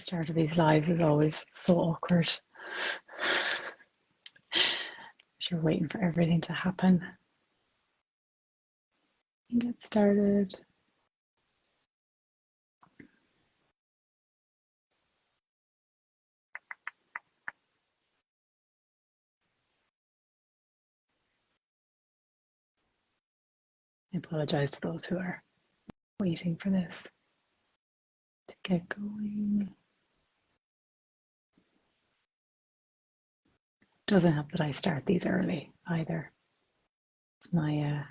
start of these lives is always so awkward. You're waiting for everything to happen and get started. I apologize to those who are waiting for this to get going. Doesn't help that I start these early either. It's my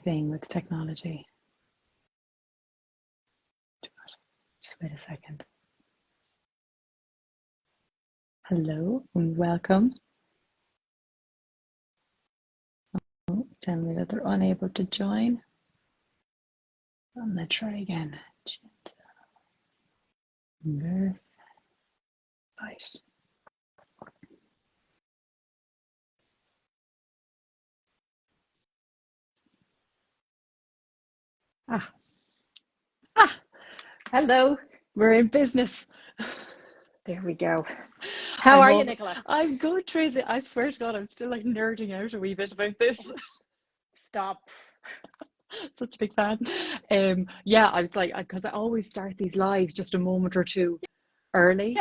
thing with technology. Just wait a second. Hello and welcome. Oh, tell me that they're unable to join. I'm gonna try again. Right. Hello. We're in business. There we go. How are you, Nicola? I'm good, Tracy. I swear to God, I'm still like nerding out a wee bit about this. Stop. Such a big fan. Yeah, I was like, because I always start these lives just a moment or two early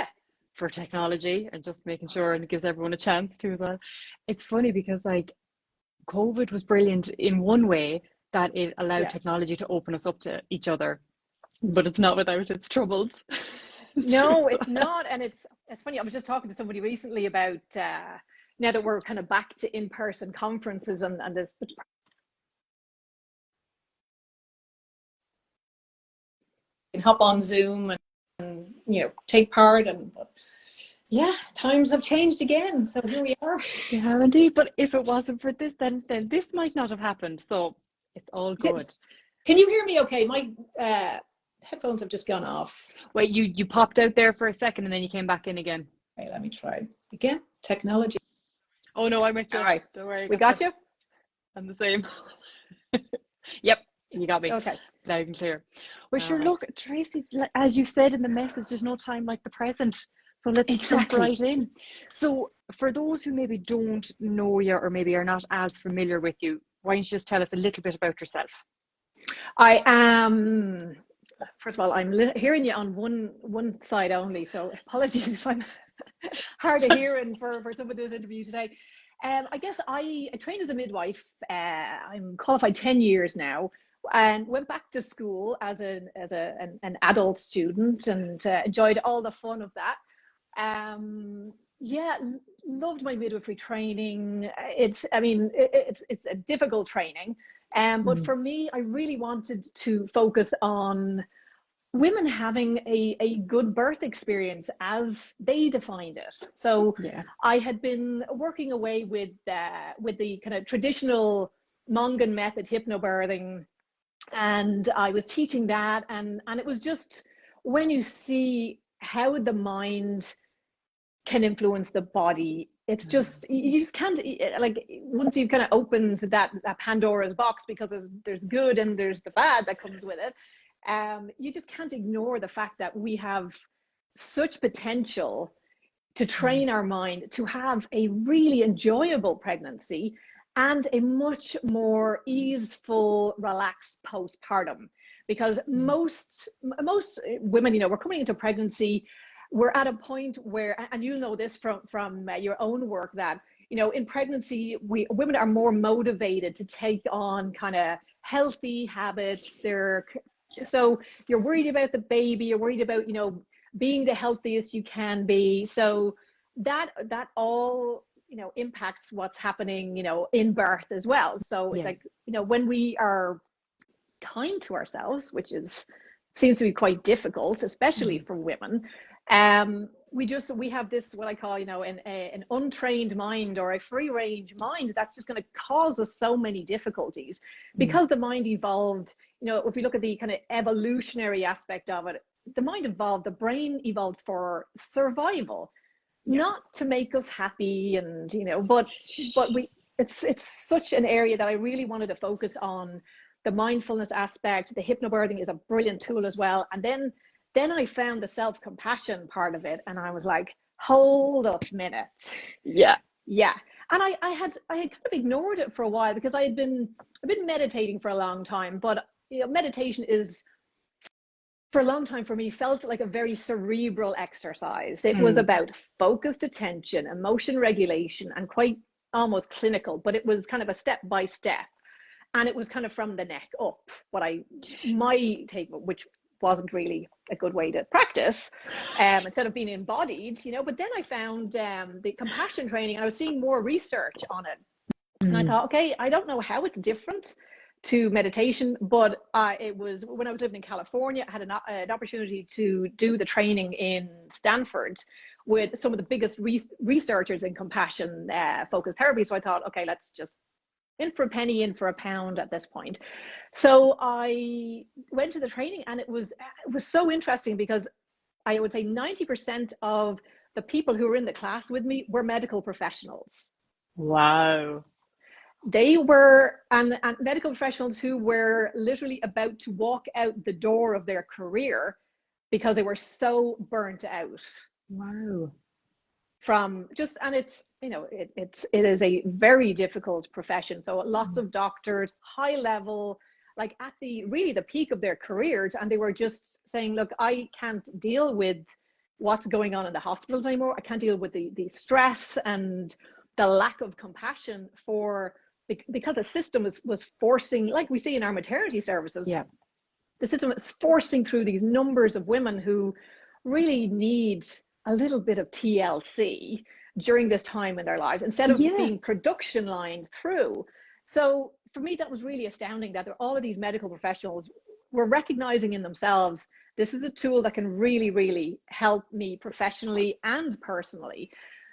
for technology and just making sure, and it gives everyone a chance to as well. It's funny because like COVID was brilliant in one way that it allowed technology to open us up to each other, but it's not without its troubles. No, it's not. And it's funny. I was just talking to somebody recently about now that we're kind of back to in-person conferences and this hop on Zoom and take part, and times have changed again, so here we are. They have indeed, but if it wasn't for this, then this might not have happened, so it's all good. Can you hear me okay? My headphones have just gone off. Wait, you popped out there for a second and then you came back in again. Okay, let me try again. Technology. Oh no, I'm with you. All right, don't worry. We got you. I'm the same. Yep, you got me. Okay, loud and clear. Well, sure. Look, Tracy, as you said in the message, there's no time like the present. So let's jump right in. So for those who maybe don't know you or maybe are not as familiar with you, why don't you just tell us a little bit about yourself? I am, first of all, I'm hearing you on one side only, so apologies if I'm hard of hearing for some of this interview today. I guess I trained as a midwife. I'm qualified 10 years now, and went back to school as an adult student, and enjoyed all the fun of that. Loved my midwifery training. It's a difficult training, but for me, I really wanted to focus on women having a good birth experience as they defined it. So I had been working away with the kind of traditional Mongan method, hypnobirthing, and I was teaching that, and it was just, when you see how the mind can influence the body, it's just, you just can't, like, once you've kind of opened that Pandora's box, because there's good and there's the bad that comes with it, you just can't ignore the fact that we have such potential to train our mind to have a really enjoyable pregnancy and a much more easeful, relaxed postpartum. Because most women, we're coming into pregnancy, we're at a point where, and you know this from your own work, that in pregnancy women are more motivated to take on kind of healthy habits. So you're worried about the baby, you're worried about being the healthiest you can be. So that all impacts what's happening in birth as well. So it's like when we are kind to ourselves, which seems to be quite difficult, especially for women, we have this, what I call an untrained mind, or a free range mind, that's just going to cause us so many difficulties, because the mind evolved. If we look at the kind of evolutionary aspect of it, the mind evolved, the brain evolved for survival, not to make us happy, and but it's such an area that I really wanted to focus on, the mindfulness aspect. The hypnobirthing is a brilliant tool as well. And then I found the self-compassion part of it, and I was like, hold up a minute. Yeah. Yeah. And I had kind of ignored it for a while because I've been meditating for a long time, but meditation is, for a long time for me, felt like a very cerebral exercise. It was about focused attention, emotion regulation, and quite almost clinical, but it was kind of a step by step. And it was kind of from the neck up, my take, which wasn't really a good way to practice, instead of being embodied, but then I found the compassion training, and I was seeing more research on it. And I thought, okay, I don't know how it's different to meditation, but it was when I was living in California, I had an opportunity to do the training in Stanford with some of the biggest researchers in compassion focused therapy. So I thought, okay, let's just in for a penny, in for a pound at this point. So I went to the training, and it was so interesting because I would say 90% of the people who were in the class with me were medical professionals. Wow. They were, and medical professionals who were literally about to walk out the door of their career because they were so burnt out. Wow. From just, and it's, it is a very difficult profession. So lots of doctors, high level, like at the peak of their careers, and they were just saying, look, I can't deal with what's going on in the hospitals anymore. I can't deal with the stress and the lack of compassion because the system was forcing, like we see in our maternity services. Yeah. The system is forcing through these numbers of women who really need a little bit of TLC during this time in their lives, instead of being production lined through. So for me, that was really astounding that all of these medical professionals were recognizing in themselves, this is a tool that can really, really help me professionally and personally.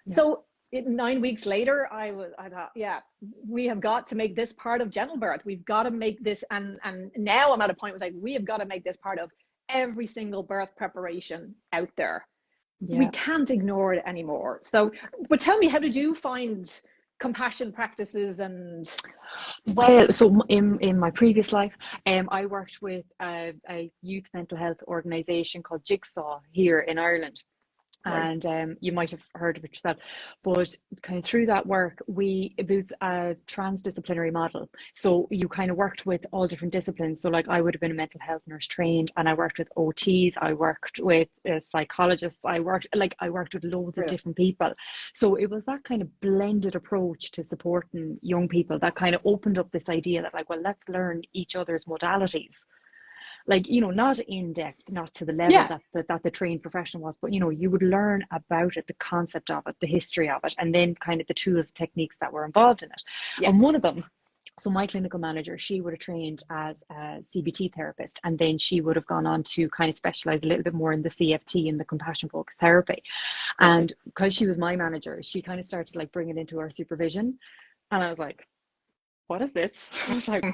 Yeah. So 9 weeks later, I thought, yeah, we have got to make this part of genital birth. We've got to make this, and now I'm at a point where it's like, we have got to make this part of every single birth preparation out there. Yeah. We can't ignore it anymore. So, but tell me, how did you find compassion practices? And well, so in my previous life, I worked with a youth mental health organization called Jigsaw here in Ireland. Right. And you might have heard of it yourself, but kind of through that work, it was a transdisciplinary model. So you kind of worked with all different disciplines. So like I would have been a mental health nurse trained, and I worked with OTs, I worked with psychologists, I worked with loads of different people. So it was that kind of blended approach to supporting young people that kind of opened up this idea that, like, well, let's learn each other's modalities. Like, not in depth, not to the level that the trained professional was, but, you would learn about it, the concept of it, the history of it, and then kind of the tools, techniques that were involved in it. Yeah. And one of them, so my clinical manager, she would have trained as a CBT therapist, and then she would have gone on to kind of specialize a little bit more in the CFT and the compassion focused therapy. Okay. And because she was my manager, she kind of started like bringing it into our supervision. And I was like, what is this? I was like,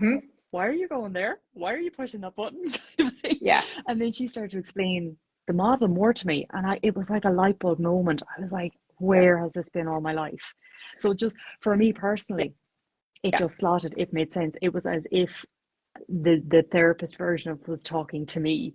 why are you going there? Why are you pushing that button? Yeah. And then she started to explain the model more to me. And it was like a light bulb moment. I was like, where has this been all my life? So just for me personally, it just slotted, it made sense. It was as if the therapist version of it was talking to me.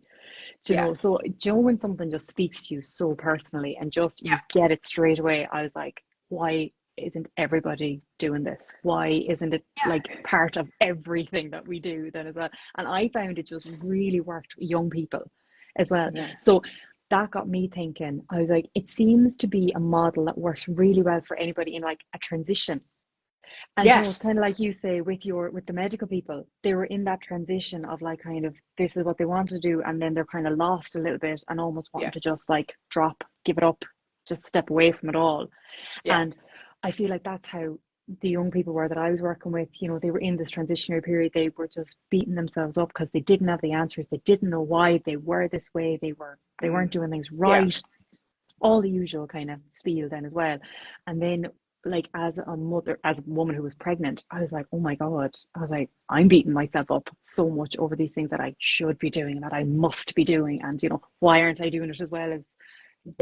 Do you know? So, when something just speaks to you so personally and just you get it straight away, I was like, why isn't everybody doing this? Why isn't it like part of everything that we do then as well? And I found it just really worked with young people as well. So that got me thinking. I was like, it seems to be a model that works really well for anybody in like a transition. And so it's kind of like you say with the medical people, they were in that transition of like kind of this is what they want to do, and then they're kind of lost a little bit and almost want to just like drop, give it up, just step away from it all. And I feel like that's how the young people were that I was working with. They were in this transitionary period. They were just beating themselves up because they didn't have the answers. They didn't know why they were this way. They weren't doing things right. All the usual kind of spiel then as well. And then like as a mother, as a woman who was pregnant, I was like, oh my God, I was like, I'm beating myself up so much over these things that I should be doing, that I must be doing. And, why aren't I doing it as well as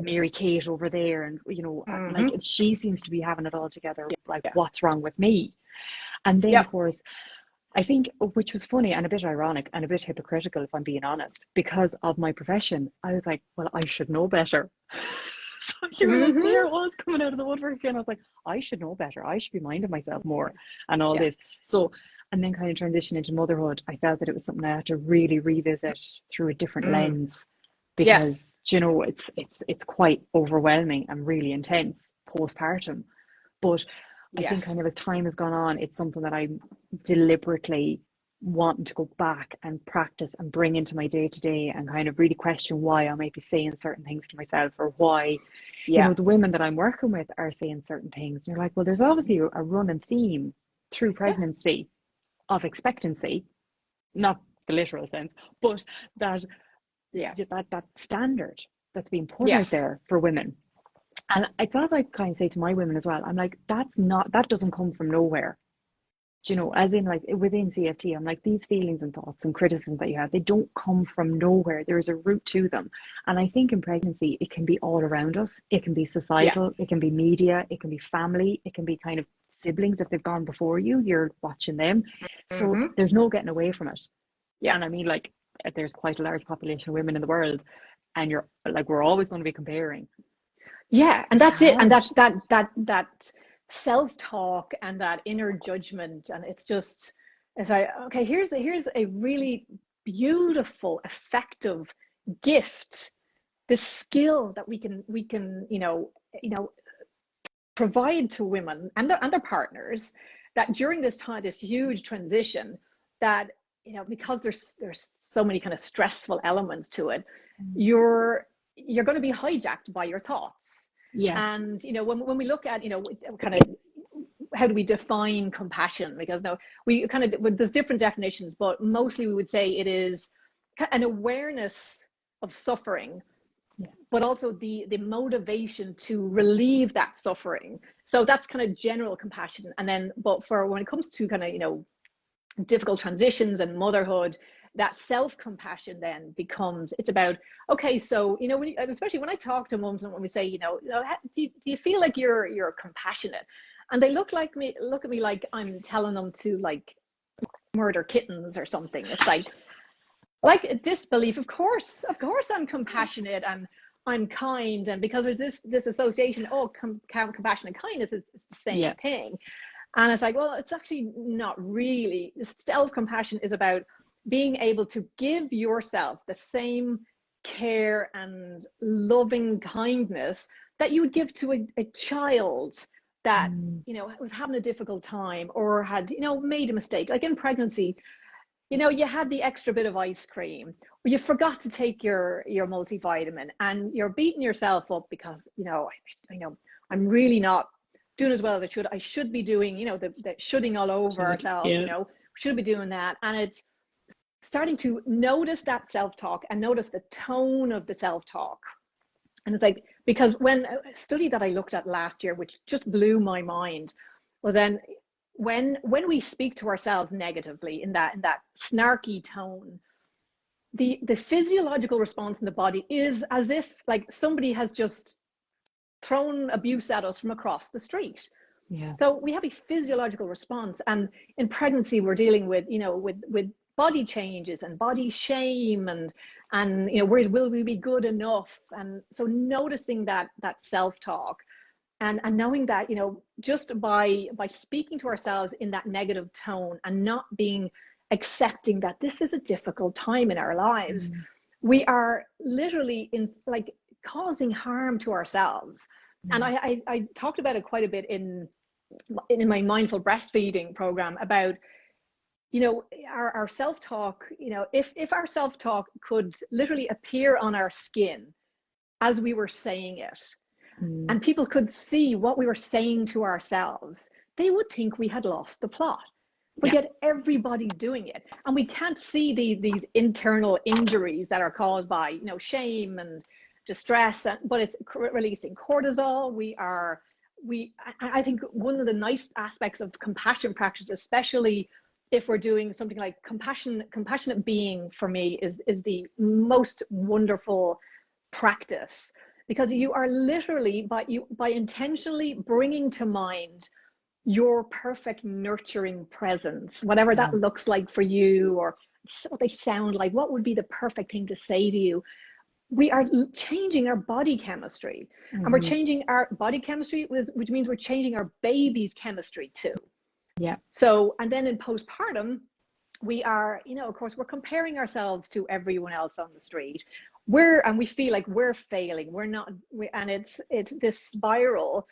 Mary Kate over there? And, like she seems to be having it all together. Like what's wrong with me? And then of course, I think, which was funny and a bit ironic and a bit hypocritical, if I'm being honest, because of my profession. I was like, well, I should know better. So you're like, Mm-hmm. here it was coming out of the woodwork again. I was like, I should know better. I should be minding myself more and all Yeah. this. So, and then kind of transition into motherhood. I felt that it was something I had to really revisit through a different Mm. lens Yes. because, you know, it's quite overwhelming and really intense postpartum. But I think Yes. kind of as time has gone on, it's something that I'm deliberately wanting to go back and practice and bring into my day to day and kind of really question why I might be saying certain things to myself or why, you Yeah. know, the women that I'm working with are saying certain things. And you're like, well, there's obviously a running theme through Yeah. pregnancy of expectancy, not the literal sense, but that Yeah. that standard that's being put out Yes. there for women. And it's as I kind of say to my women as well, I'm like, that doesn't come from nowhere. Do you know, as in like within CFT, I'm like, these feelings and thoughts and criticisms that you have, they don't come from nowhere. There's a root to them. And I think in pregnancy, it can be all around us. It can be Yeah. societal, it can be media, it can be family, it can be kind of siblings. If they've gone before you, you're watching them. So Mm-hmm. there's no getting away from it. Yeah. And I mean, like, there's quite a large population of women in the world, and you're like, we're always going to be comparing. Yeah. And It's that's it. And hard. that self-talk and that inner judgment. And it's like, okay, here's a really beautiful, effective gift, this skill that we can, provide to women and their partners, that during this time, this huge transition, that because there's so many kind of stressful elements to it, you're going to be hijacked by your thoughts. Yeah. And when we look at kind of how do we define compassion, because now we kind of, there's different definitions, but mostly we would say it is an awareness of suffering, Yeah. but also the motivation to relieve that suffering. So that's kind of general compassion. And then, but for when it comes to kind of difficult transitions and motherhood, that self-compassion then becomes, it's about, okay, so especially when I talk to moms and when we say, do you feel like you're compassionate, and they look at me like I'm telling them to like murder kittens or something. It's like a disbelief. Of course I'm compassionate and I'm kind, and because there's this association, compassion and kindness is the same Yeah. thing. And it's like, well, it's actually not really. Self-compassion is about being able to give yourself the same care and loving kindness that you would give to a child that Mm. was having a difficult time or had made a mistake, like in pregnancy. You had the extra bit of ice cream, or you forgot to take your multivitamin, and you're beating yourself up because I'm really not doing as well as I should be doing. The shooting all over Should. ourselves. Yeah. Should be doing that, and it's starting to notice that self-talk and notice the tone of the self-talk. And it's like, because when a study that I looked at last year, which just blew my mind, was then when we speak to ourselves negatively in that snarky tone, the physiological response in the body is as if like somebody has just thrown abuse at us from across the street. Yeah. So we have a physiological response, and in pregnancy we're dealing with with body changes and body shame, and where will we be good enough, and so noticing that self-talk, and knowing that just by speaking to ourselves in that negative tone and not being accepting that this is a difficult time in our lives, Mm. we are literally in like causing harm to ourselves. And Yeah. I talked about it quite a bit in my mindful breastfeeding program about our self-talk. If our self-talk could literally appear on our skin as we were saying it, Mm. and people could see what we were saying to ourselves, they would think we had lost the plot. But Yeah. yet everybody's doing it, and we can't see these internal injuries that are caused by shame and distress, but it's releasing cortisol. I think one of the nice aspects of compassion practice, especially if we're doing something like compassionate being, for me is the most wonderful practice, because you are literally by intentionally bringing to mind your perfect nurturing presence, whatever that looks like for you, or what they sound like, what would be the perfect thing to say to you. We are changing our body chemistry, and we're changing our body chemistry, which means we're changing our baby's chemistry too. Yeah. So, and then in postpartum, we are, of course, we're comparing ourselves to everyone else on the street. And we feel like we're failing. We're not, and it's this spiral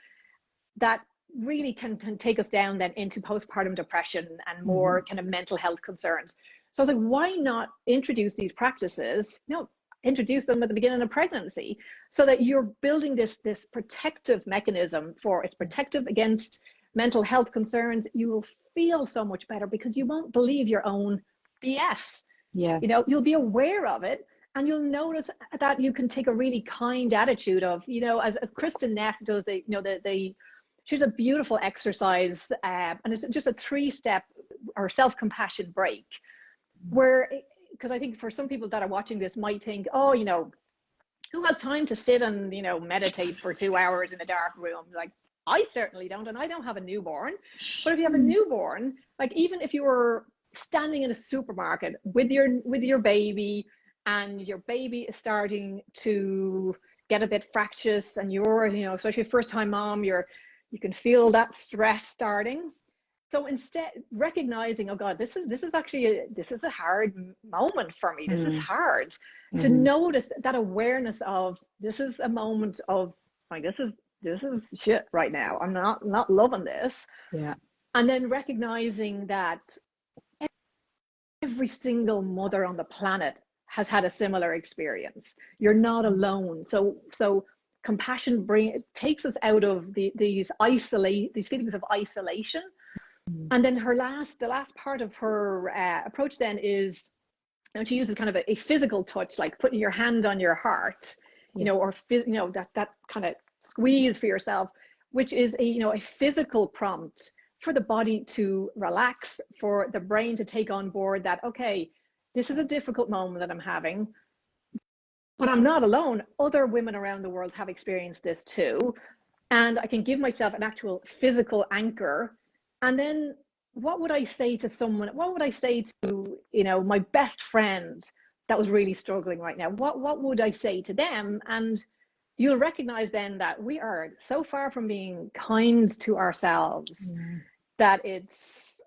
that really can take us down then into postpartum depression and more kind of mental health concerns. So I was like, why not introduce these practices? Introduce them at the beginning of pregnancy, so that you're building this protective mechanism it's protective against mental health concerns. You will feel so much better because you won't believe your own BS. Yeah. You'll be aware of it, and you'll notice that you can take a really kind attitude of, as Kristen Neff does, she's a beautiful exercise, and it's just a 3-step or self-compassion break, where, because I think for some people that are watching this might think, oh, who has time to sit and, meditate for 2 hours in a dark room? Like, I certainly don't, and I don't have a newborn. But if you have a newborn, like, even if you were standing in a supermarket with your baby, and your baby is starting to get a bit fractious, and you're, especially first time mom, you can feel that stress starting. So instead, recognizing, oh God, this is actually this is a hard moment for me. This is hard. To notice that awareness of, this is a moment of, like, this is shit right now. I'm not loving this. Yeah. And then recognizing that every single mother on the planet has had a similar experience. You're not alone. So compassion takes us out of these feelings of isolation. And then the last part of her approach then is, she uses kind of a physical touch, like putting your hand on your heart, or that kind of squeeze for yourself, which is a physical prompt for the body to relax, for the brain to take on board that, okay, this is a difficult moment that I'm having, but I'm not alone. Other women around the world have experienced this too, and I can give myself an actual physical anchor. And then what would I say to someone? What would I say to, my best friend that was really struggling right now? What would I say to them? And you'll recognize then that we are so far from being kind to ourselves that it's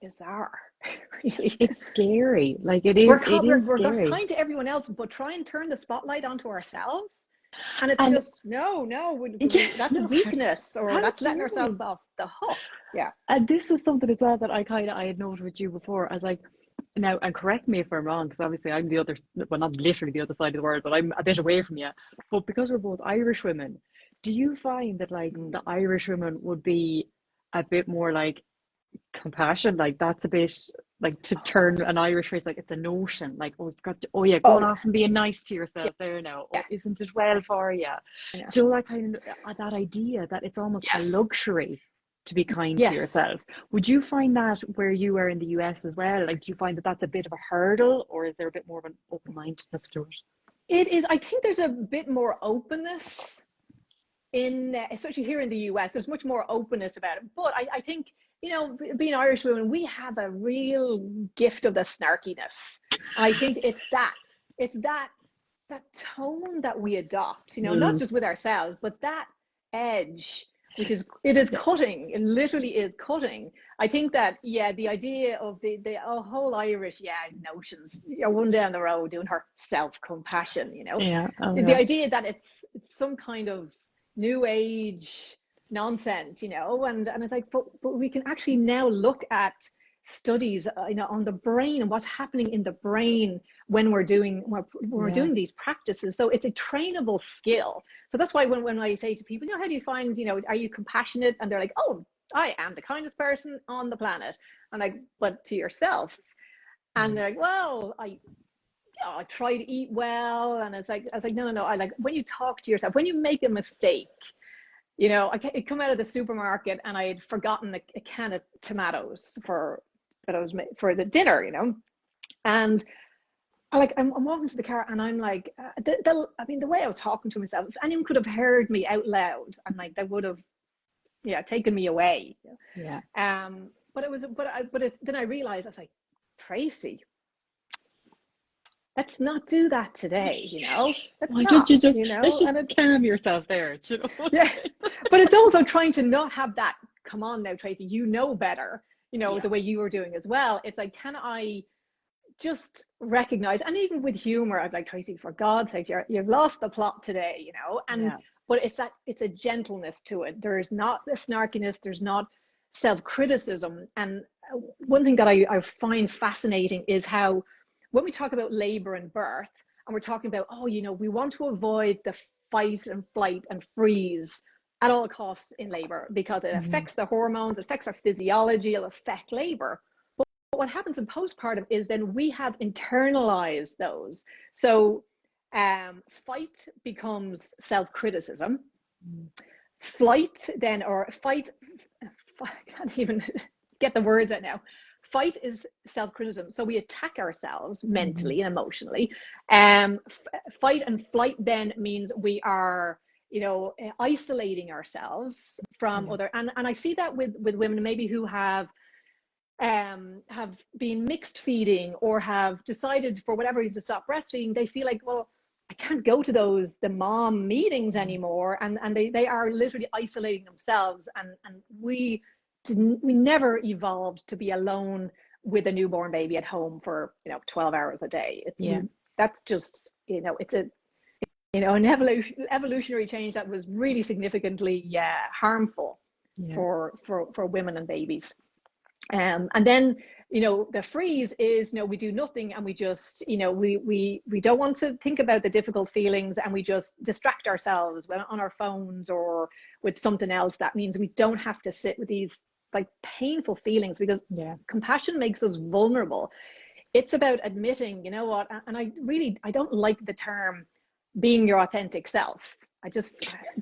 bizarre. Really. It's scary. Like, it is. We're Scary. kind to everyone else, but try and turn the spotlight onto ourselves. And it's just, that's a weakness, or that's letting ourselves off the hook. Yeah. And this was something as well that I had noted with you before. I was like, now, and correct me if I'm wrong, because obviously I'm the other, well, not literally the other side of the world, but I'm a bit away from you. But because we're both Irish women, do you find that, like, the Irish women would be a bit more like compassion? Like, that's a bit like, to turn an Irish phrase, like, it's a notion, like, oh, going off and being nice to yourself there now. Oh, isn't it well for you? Yeah. So that kind of that idea that it's almost a luxury to be kind to yourself. Would you find that where you are in the US as well? Like, do you find that that's a bit of a hurdle, or is there a bit more of an open-mindedness to it? It is. I think there's a bit more openness especially here in the US. There's much more openness about it. But I think, being Irish women, we have a real gift of the snarkiness. And I think it's that tone that we adopt, not just with ourselves, but that edge, it is cutting. It literally is cutting. I think that, the idea of the whole Irish, notions, one down the road doing her self-compassion, the idea that it's some kind of new age nonsense, and it's like, but we can actually now look at studies, on the brain and what's happening in the brain when we're doing these practices. So it's a trainable skill. So that's why when I say to people, how do you find, are you compassionate? And they're like, oh, I am the kindest person on the planet. I'm like, but to yourself? And they're like, well, I try to eat well. And I was like, no. I like, when you talk to yourself, when you make a mistake, I come out of the supermarket and I had forgotten a can of tomatoes for the dinner, and I'm walking to the car and I'm like, the way I was talking to myself, if anyone could have heard me out loud, and like, they would have taken me away. Yeah. Then I realized, I was like, Tracy, let's not do that today, let's Why don't you not, just, let's just and it, calm yourself there, yeah, but it's also trying to not have that, come on now, Tracy, better, Yeah. the way you were doing as well. It's like, can I just recognize, and even with humor, I'd like, Tracy, for God's sake, you've lost the plot today, Yeah. but it's a gentleness to it. There's not the snarkiness, there's not self-criticism. And one thing that I find fascinating is how, when we talk about labor and birth, and we're talking about, we want to avoid the fight and flight and freeze at all costs in labor, because it affects the hormones, it affects our physiology, it'll affect labor. But what happens in postpartum is then we have internalized those. So fight becomes self-criticism. Flight then, or fight, I can't even get the words out now. Fight is self-criticism. So we attack ourselves mentally and emotionally. Fight and flight then means we are, isolating ourselves from other. And I see that with women maybe who have been mixed feeding, or have decided for whatever reason to stop breastfeeding. They feel like, well, I can't go to the mom meetings anymore, and they are literally isolating themselves. And we never evolved to be alone with a newborn baby at home for 12 hours a day. That's just, it's an evolutionary change that was really significantly harmful for women and babies. And then the freeze is, we do nothing, and we just, we don't want to think about the difficult feelings, and we just distract ourselves on our phones or with something else. That means we don't have to sit with these like painful feelings, because compassion makes us vulnerable. It's about admitting, what, and I don't like the term being your authentic self.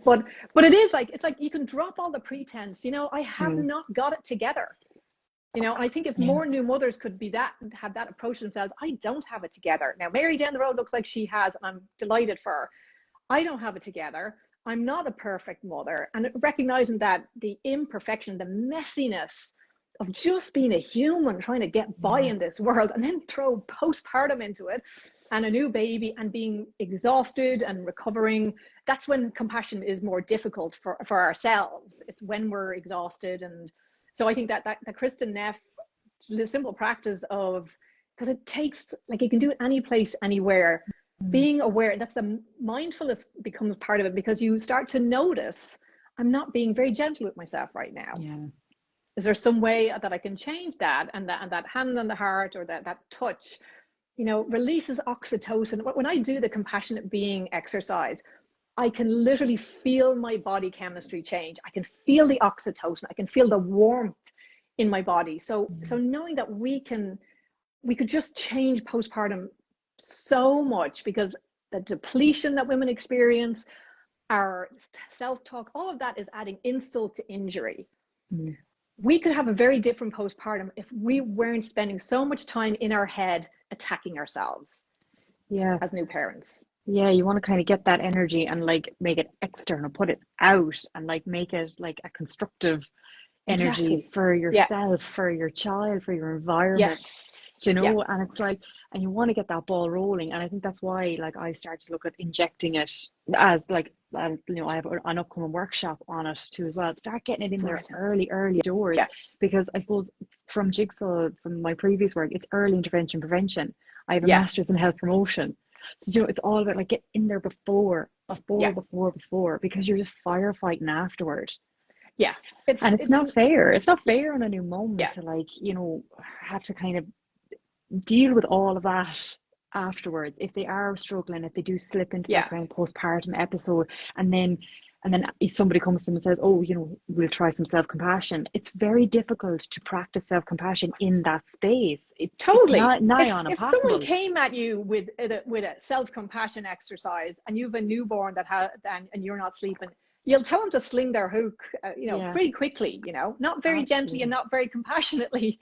But it is like, it's like you can drop all the pretense. I have not got it together. I think if more new mothers could have that approach to themselves. I don't have it together. Now, Mary down the road looks like she has, and I'm delighted for her. I don't have it together. I'm not a perfect mother. And recognizing that the imperfection, the messiness of just being a human trying to get by in this world, and then throw postpartum into it and a new baby and being exhausted and recovering, that's when compassion is more difficult for ourselves. It's when we're exhausted. And so I think that Kristen Neff, the simple practice of, because it takes, like, you can do it any place, anywhere, being aware, that's the mindfulness becomes part of it, because you start to notice, I'm not being very gentle with myself right now. Is there some way that I can change that? And that hand on the heart, or that touch, releases oxytocin. When I do the compassionate being exercise, I can literally feel my body chemistry change. I can feel the oxytocin. I can feel the warmth in my body. So knowing that we could just change postpartum so much, because the depletion that women experience, our self-talk, all of that is adding insult to injury. We could have a very different postpartum if we weren't spending so much time in our head attacking ourselves as new parents. You want to kind of get that energy and like make it external, put it out, and like make it like a constructive energy for yourself, for your child, for your environment. And it's like, and you want to get that ball rolling. And I think that's why, like, I started to look at injecting it as like, and I have an upcoming workshop on it too as well. Start getting it in there early doors, because I suppose from Jigsaw, from my previous work, it's early intervention prevention. I have a master's in health promotion. So it's all about like get in there before, because you're just firefighting afterward. It's not fair. It's not fair on a new mom to like, have to kind of deal with all of that afterwards. If they are struggling, if they do slip into that kind of postpartum episode, and then if somebody comes to them and says, oh, we'll try some self-compassion, it's very difficult to practice self-compassion in that space. It's not nigh on impossible. If someone came at you with a self-compassion exercise, and you've a newborn and you're not sleeping, you'll tell them to sling their hook, pretty quickly, not very gently and not very compassionately,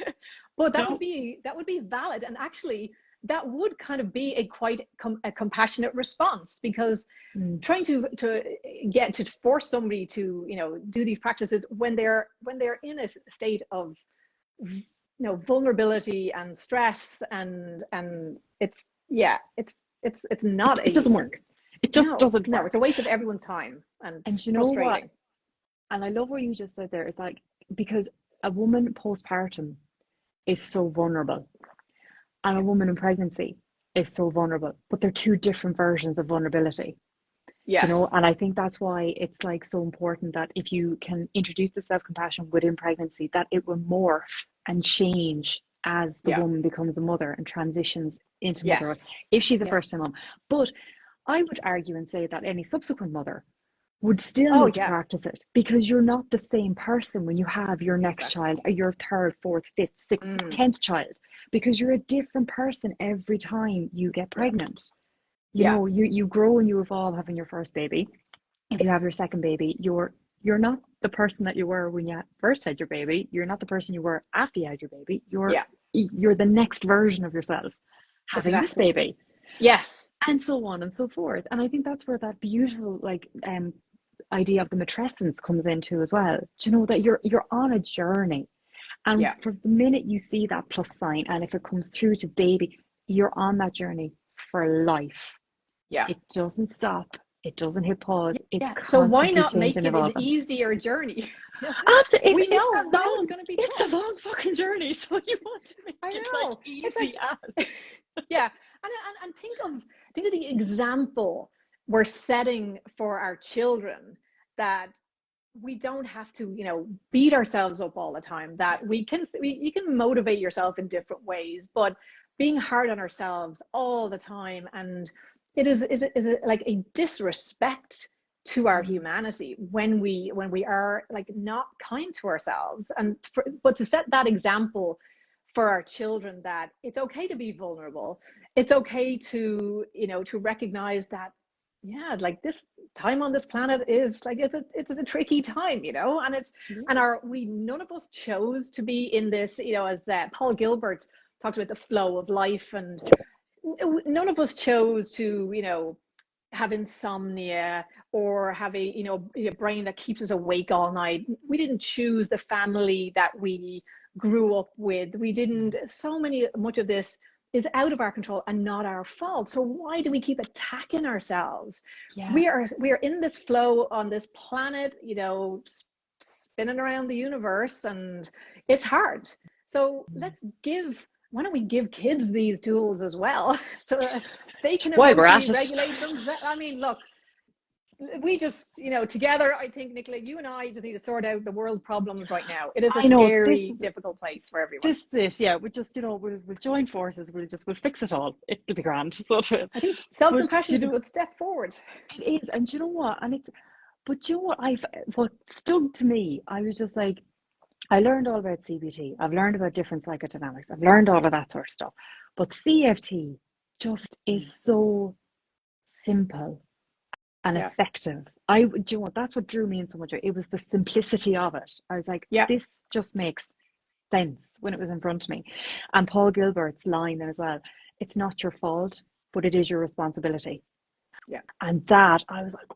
but that would be valid. And actually, that would kind of be a quite a compassionate response, because trying to get to force somebody to, you know, do these practices when they're in a state of, you know, vulnerability and stress, and it's not it doesn't work. It just doesn't work. No, it's a waste of everyone's time, and you know frustrating. what? And I love what you just said there. It's like, because a woman postpartum is so vulnerable, and a woman in pregnancy is so vulnerable, but they're two different versions of vulnerability. Yes. You know, and I think that's why it's like so important that if you can introduce the self-compassion within pregnancy, that it will morph and change as the woman becomes a mother and transitions into motherhood, if she's a first-time mom. But I would argue and say that any subsequent mother would still need to practice it, because you're not the same person when you have your next child, or your third, fourth, fifth, sixth, 10th child, because you're a different person every time you get pregnant. You know, you grow and you evolve having your first baby. If you have your second baby, you're not the person that you were when you first had your baby. You're not the person you were after you had your baby. You're the next version of yourself having this baby. Yes. And so on and so forth. And I think that's where that beautiful idea of the matrescence comes into as well. Do you know that you're on a journey, and for the minute you see that plus sign, and if it comes through to baby, you're on that journey for life. It doesn't stop. It doesn't hit pause. It So why not change make and it evolve. an easier journey? Absolutely. We know it's going to be tough. It's a long fucking journey, so you want to make it like easy as. And think of the example we're setting for our children, that we don't have to, you know, beat ourselves up all the time, that you can motivate yourself in different ways, but being hard on ourselves all the time, and it is like a disrespect to our humanity when we are like not kind to ourselves. But to set that example for our children, that it's okay to be vulnerable, it's okay to, you know, to recognize that like this time on this planet is like, it's a tricky time, you know, and none of us chose to be in this, you know, as Paul Gilbert talks about the flow of life, and none of us chose to, you know, have insomnia or have a brain that keeps us awake all night. We didn't choose the family that we grew up with. We didn't. Much of this is out of our control and not our fault. So why do we keep attacking ourselves? We are in this flow on this planet, you know, spinning around the universe, and it's hard. So why don't we give kids these tools as well, so that they can emotionally regulate them? I mean, look, we just, you know, together, I think, Nicola, you and I just need to sort out the world problems right now. It is a scary, difficult place for everyone. We just, you know, we'll join forces. We'll fix it all. It'll be grand. So I think self-compassion is a good step forward. It is, and do you know what? But you know what? What stuck to me, I was just like, I learned all about CBT. I've learned about different psychodynamics. I've learned all of that sort of stuff. But CFT just is so simple and effective. Do you know what? That's what drew me in so much. It was the simplicity of it. I was like, this just makes sense when it was in front of me. And Paul Gilbert's line there as well, it's not your fault, but it is your responsibility. And that, I was like,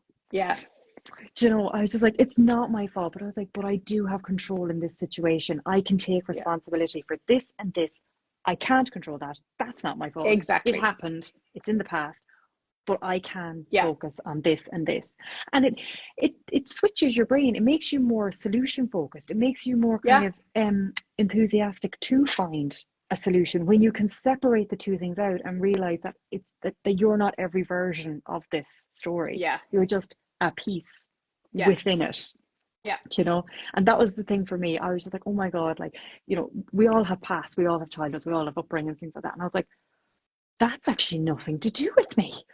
you know, I was just like, it's not my fault, but I was like, but I do have control in this situation. I can take responsibility for this and this. I can't control that. That's not my fault. Exactly. It happened. It's in the past, but I can focus on this and this. And it switches your brain. It makes you more solution focused. It makes you more kind of enthusiastic to find a solution when you can separate the two things out and realize that it's that you're not every version of this story. You're just a piece within it. You know, and that was the thing for me. I was just like, oh my God, like, you know, we all have past, we all have childhoods, we all have upbringing, things like that. And I was like, that's actually nothing to do with me.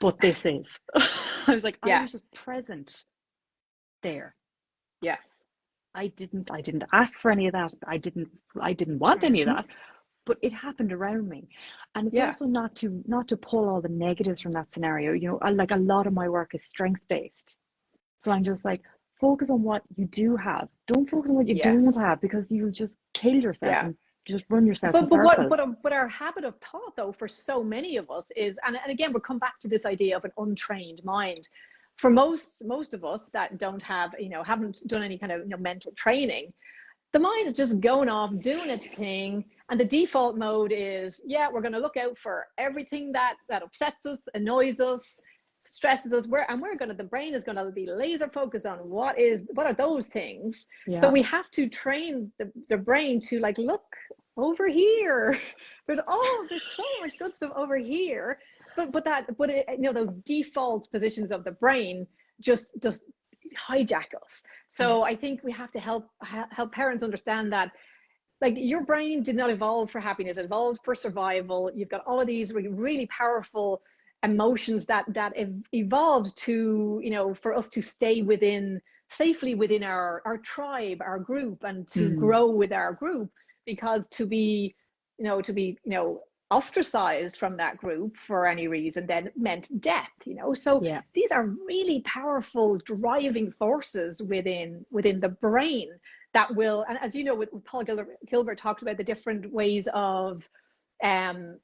But this is. I was like, I was just present there. I didn't ask for any of that. I didn't want any of that. But it happened around me. And it's also not to pull all the negatives from that scenario. You know, like a lot of my work is strengths based. So I'm just like, focus on what you do have. Don't focus on what you don't have, because you'll just kill yourself and just run yourself in But circles. but our habit of thought, though, for so many of us is, and again, we'll come back to this idea of an untrained mind. For most of us that don't have, haven't done any kind of, mental training, the mind is just going off doing its thing, and the default mode is, yeah, we're going to look out for everything that upsets us, annoys us, stresses us. The brain is going to be laser focused on what are those things. So Yeah. we have to train the brain to, like, look over here. There's so much good stuff over here. Those default positions of the brain just hijack us. So I think we have to help parents understand that, like, your brain did not evolve for happiness, it evolved for survival. You've got all of these really powerful emotions that evolved to, for us to stay safely within our tribe, our group, and to grow with our group. Because to be ostracized from that group for any reason then meant death. So these are really powerful driving forces within the brain that will, and as you know, with Paul Gilbert talks about the different ways of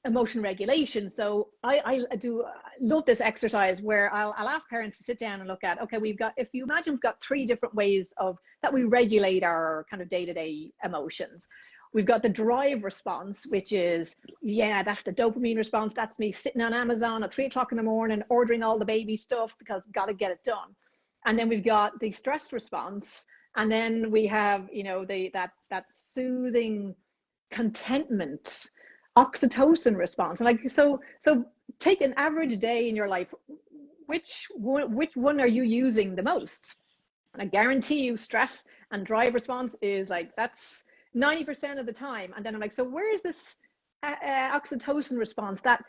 emotion regulation. So I do love this exercise where I'll ask parents to sit down and look at, okay, if you imagine we've got 3 different ways that we regulate our kind of day-to-day emotions. We've got the drive response, which is, that's the dopamine response. That's me sitting on Amazon at 3 o'clock in the morning, ordering all the baby stuff because got to get it done. And then we've got the stress response. And then we have, that soothing contentment, oxytocin response. Like, so take an average day in your life. Which one are you using the most? And I guarantee you stress and drive response is like, that's 90% of the time. And then I'm like, so where is this oxytocin response, that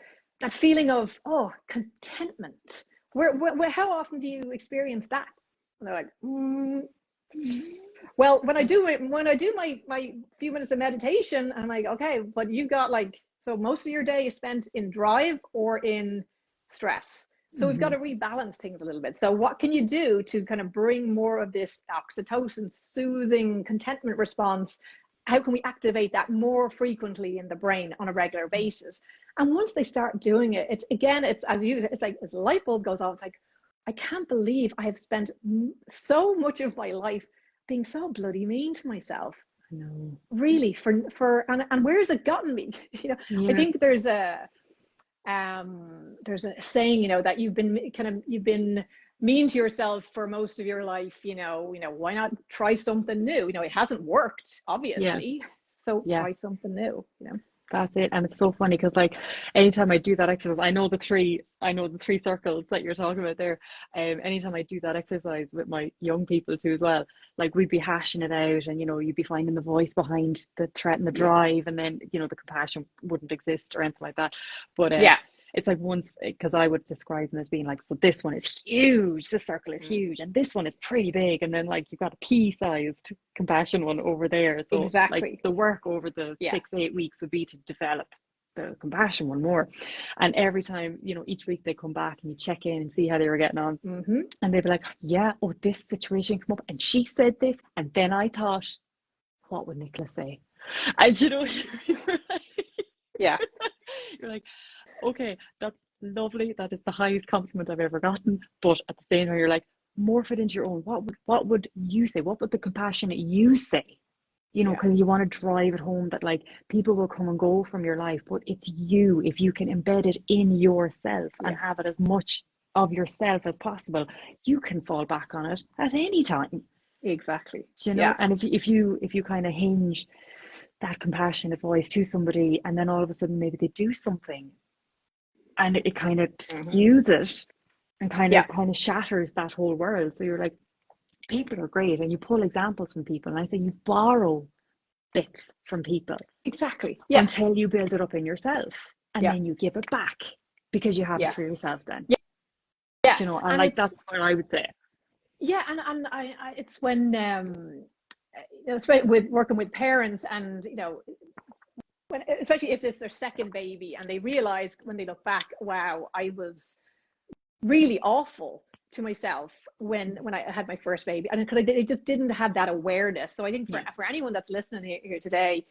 feeling of contentment? Where how often do you experience that? And they're like, well, when I do my few minutes of meditation, I'm like, okay, but you got so most of your day is spent in drive or in stress. So we've got to rebalance things a little bit. So what can you do to kind of bring more of this oxytocin, soothing, contentment response? How can we activate that more frequently in the brain on a regular basis? And once they start doing it, it's like this light bulb goes off. It's like, I can't believe I have spent so much of my life being so bloody mean to myself. No. Really, and where has it gotten me? I think there's a saying, that you've been mean to yourself for most of your life. Why not try something new? It hasn't worked, obviously. So try something new. That's it. And it's so funny because, like, anytime I do that exercise, I know the three circles that you're talking about there. Anytime I do that exercise with my young people too as well, like, we'd be hashing it out, and you'd be finding the voice behind the threat and the drive, and then the compassion wouldn't exist or anything like that. But it's like, once, because I would describe them as being like, so this one is huge, this circle is huge, and this one is pretty big, and then, like, you've got a pea-sized compassion one over there. So exactly, like, the work over the 6-8 weeks would be to develop the compassion one more. And every time, each week they come back and you check in and see how they were getting on, and they'd be like, this situation came up and she said this, and then I thought, what would Nicola say? And you're like, you're like, okay, that's lovely. That is the highest compliment I've ever gotten. But at the same time, you're like, morph it into your own. What would you say? What would the compassionate you say? Because you want to drive it home that, like, people will come and go from your life, but it's you. If you can embed it in yourself and have it as much of yourself as possible, you can fall back on it at any time. Exactly. And if you kind of hinge that compassionate voice to somebody, and then all of a sudden maybe they do something, and it kind of skews it and kind of shatters that whole world. So you're like, people are great, and you pull examples from people, and I say you borrow bits from people. Exactly. Until you build it up in yourself, and then you give it back because you have it for yourself then. And like, that's what I would say. And I it's when especially with working with parents, and when, especially if it's their second baby and they realize when they look back, wow, I was really awful to myself when I had my first baby, and because they just didn't have that awareness. So I think for anyone that's listening here today,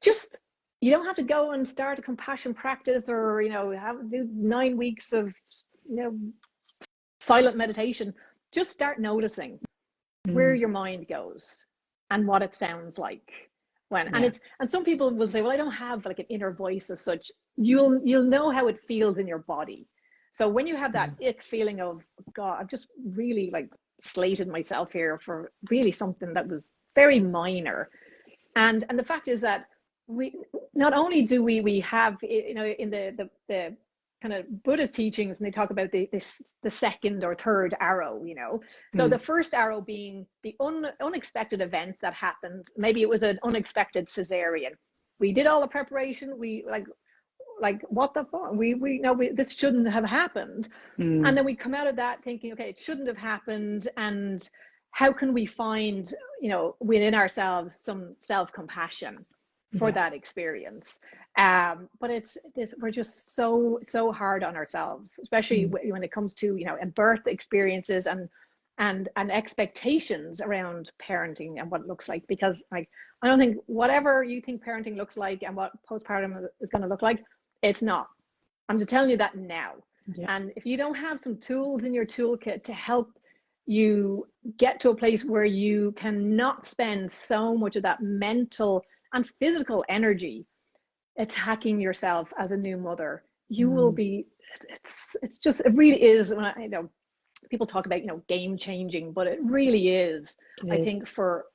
just, you don't have to go and start a compassion practice, or do 9 weeks of silent meditation. Just start noticing where your mind goes and what it sounds like when. And some people will say, well, I don't have like an inner voice as such. You'll know how it feels in your body. So when you have that ick feeling of, God, I've just really like slated myself here for really something that was very minor. And the fact is that we not only do we have, in the kind of Buddhist teachings, and they talk about the second or third arrow, so the first arrow being the unexpected event that happened. Maybe it was an unexpected cesarean. We did all the preparation. We like what the fuck? We know this shouldn't have happened. And then we come out of that thinking, okay, it shouldn't have happened. And how can we find, within ourselves some self-compassion for that experience? But we're just so hard on ourselves, especially when it comes to, birth experiences and expectations around parenting and what it looks like. Because like, I don't think whatever you think parenting looks like and what postpartum is going to look like, it's not. I'm just telling you that now. Yeah. And if you don't have some tools in your toolkit to help you get to a place where you cannot spend so much of that mental and physical energy attacking yourself as a new mother, you will be, it's just, it really is. When people talk about, game changing, but it really is. I think for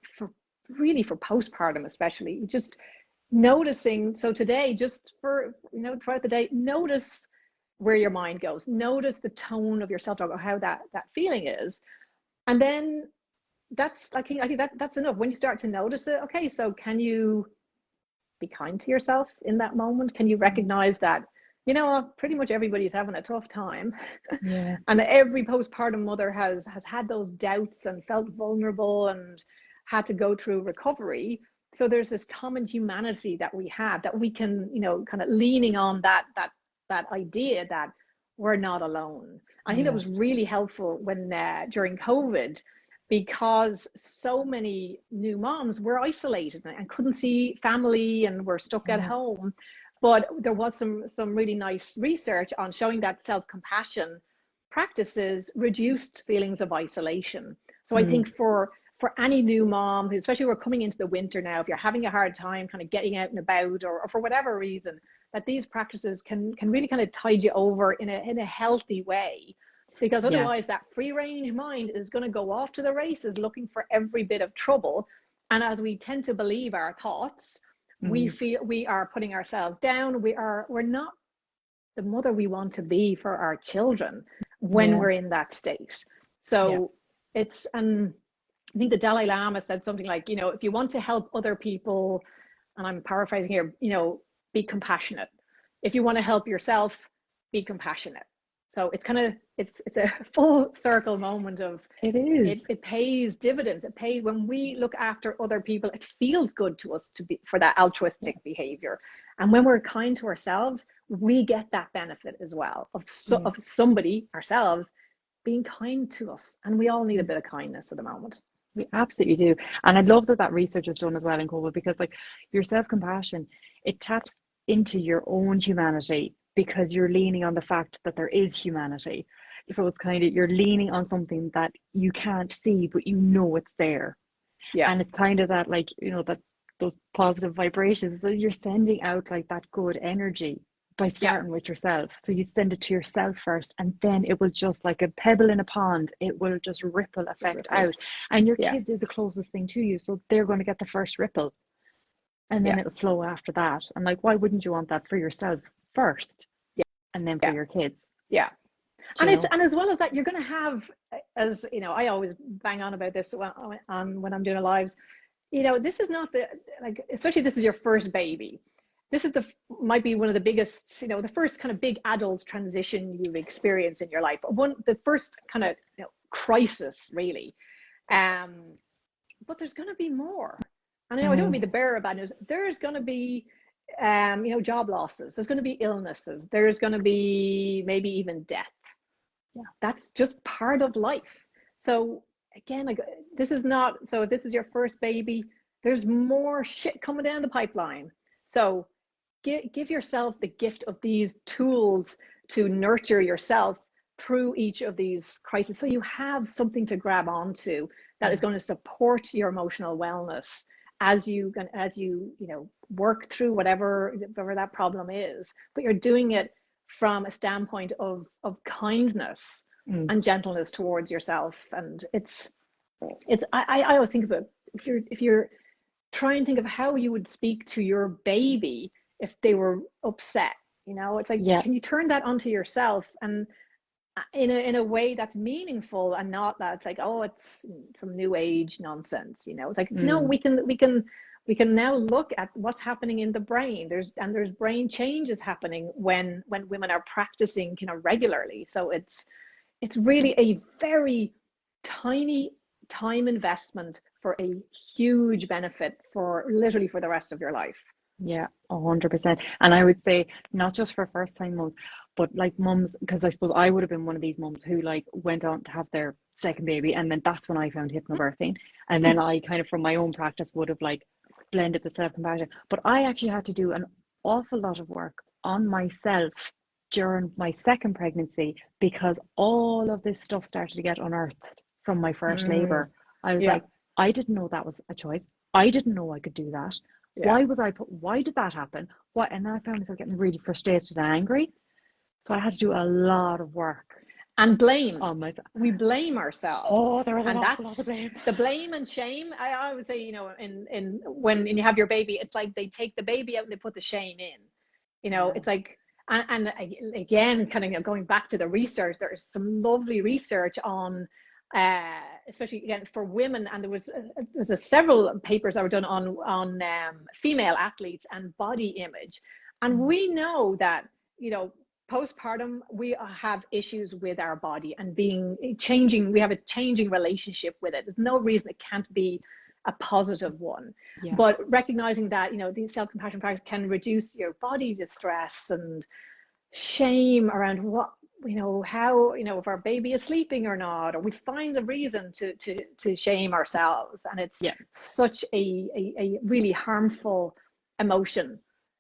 postpartum, especially, just noticing. So today, just for, throughout the day, notice where your mind goes, notice the tone of your self-talk, or how that feeling is. And then I think that's enough. When you start to notice it, okay, so can you be kind to yourself in that moment? Can you recognize that, pretty much everybody's having a tough time. Yeah. And every postpartum mother has had those doubts and felt vulnerable and had to go through recovery. So there's this common humanity that we have, that we can, kind of leaning on that idea that we're not alone. I think that was really helpful when during COVID, because so many new moms were isolated and couldn't see family and were stuck at home. But there was some really nice research on showing that self-compassion practices reduced feelings of isolation. So I think for any new mom, especially we're coming into the winter now, if you're having a hard time kind of getting out and about, or for whatever reason, that these practices can really kind of tide you over in a healthy way. Because otherwise that free range mind is going to go off to the races looking for every bit of trouble. And as we tend to believe our thoughts, we feel we are putting ourselves down. We're not the mother we want to be for our children when we're in that state. So it's, and I think the Dalai Lama said something like, if you want to help other people, and I'm paraphrasing here, be compassionate. If you want to help yourself, be compassionate. So it's kind of, it's a full circle moment of, it pays dividends. It pays when we look after other people. It feels good to us for that altruistic behavior. And when we're kind to ourselves, we get that benefit as well of somebody, ourselves, being kind to us. And we all need a bit of kindness at the moment. We absolutely do. And I love that research is done as well in COVID, because like your self-compassion, it taps into your own humanity, because you're leaning on the fact that there is humanity. So it's kind of, you're leaning on something that you can't see, but it's there. Yeah. And it's kind of that, like, that those positive vibrations, so you're sending out like that good energy by starting with yourself. So you send it to yourself first, and then it will just, like a pebble in a pond, it will just ripple effect out. And your kids is the closest thing to you, so they're going to get the first ripple, and then it'll flow after that. And like, why wouldn't you want that for yourself first, and then for your kids? And as well as that, you're going to have, as I always bang on about this when I'm doing lives, this is not especially this is your first baby. This is might be one of the biggest, the first kind of big adult transition you've experienced in your life. The first kind of crisis, really. But there's going to be more. And I don't want to be the bearer of bad news. There's going to be, job losses. There's going to be illnesses. There's going to be maybe even death. Yeah, that's just part of life. So again, this is not. So if this is your first baby, there's more shit coming down the pipeline. So give yourself the gift of these tools to nurture yourself through each of these crises, so you have something to grab onto that is going to support your emotional wellness as you work through whatever that problem is. But you're doing it from a standpoint of kindness and gentleness towards yourself. And I always think of it, if you're try and think of how you would speak to your baby if they were upset. It's like, can you turn that onto yourself, and in a way that's meaningful, and not that it's like, oh, it's some new age nonsense. It's like, no, we can now look at what's happening in the brain. There's brain changes happening when women are practicing regularly. So it's really a very tiny time investment for a huge benefit for literally for the rest of your life. Yeah, 100%. And I would say not just for first time mums, but like mums, because I suppose I would have been one of these mums who like went on to have their second baby, and then that's when I found hypnobirthing. And then I kind of, from my own practice, would have like blended the self-compassion. But I actually had to do an awful lot of work on myself during my second pregnancy, because all of this stuff started to get unearthed from my first labor. I was like, I didn't know that was a choice. I didn't know I could do that. Why did that happen? And then I found myself getting really frustrated and angry. So I had to do a lot of work. And blame. On myself. We blame ourselves. Oh, there was an awful lot of blame. The blame and shame. I always say, in when you have your baby, it's like they take the baby out and they put the shame in. It's like, and again, kind of going back to the research, there's some lovely research on, especially again for women, and there's several papers that were done on female athletes and body image, and we know that postpartum we have issues with our body and we have a changing relationship with it. There's no reason it can't be a positive one. But recognizing that the self-compassion practice can reduce your body distress and shame around what how if our baby is sleeping or not, or we find a reason to shame ourselves, and it's such a really harmful emotion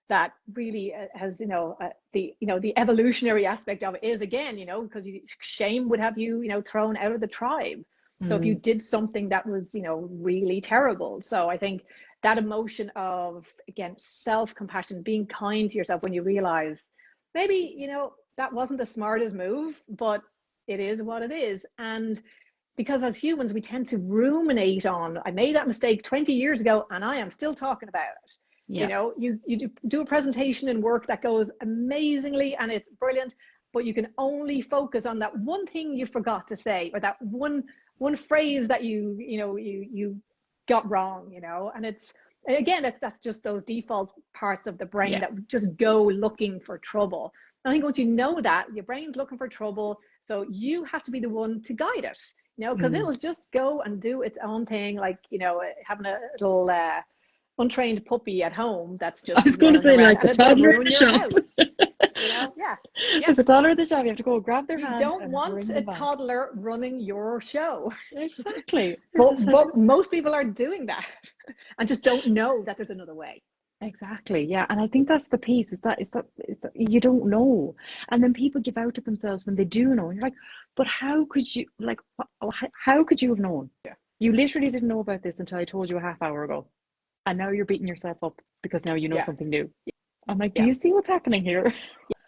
that really has the evolutionary aspect of it is, again, because shame would have you thrown out of the tribe. So if you did something that was really terrible. So I think that emotion of, again, self-compassion, being kind to yourself when you realize maybe that wasn't the smartest move, but it is what it is. And because as humans we tend to ruminate on, I made that mistake 20 years ago and I am still talking about it. You do a presentation in work that goes amazingly and it's brilliant, but you can only focus on that one thing you forgot to say, or that one phrase that you got wrong, and it's, again, that's just those default parts of the brain that just go looking for trouble. And I think once you know that your brain's looking for trouble, so you have to be the one to guide it, because it'll just go and do its own thing, like having a little untrained puppy at home that's just, I was going to say, like the toddler in the shop. Yes. The toddler in the shop, you have to go grab their hand. You don't want a toddler running your show. Exactly. But most people are doing that and just don't know that there's another way. Exactly. Yeah. And I think that's the piece, is that you don't know. And then people give out to themselves when they do know. And you're like, but how could you, how could you have known? You literally didn't know about this until I told you a half hour ago. And now you're beating yourself up because now you know something new. I'm like, do you see what's happening here?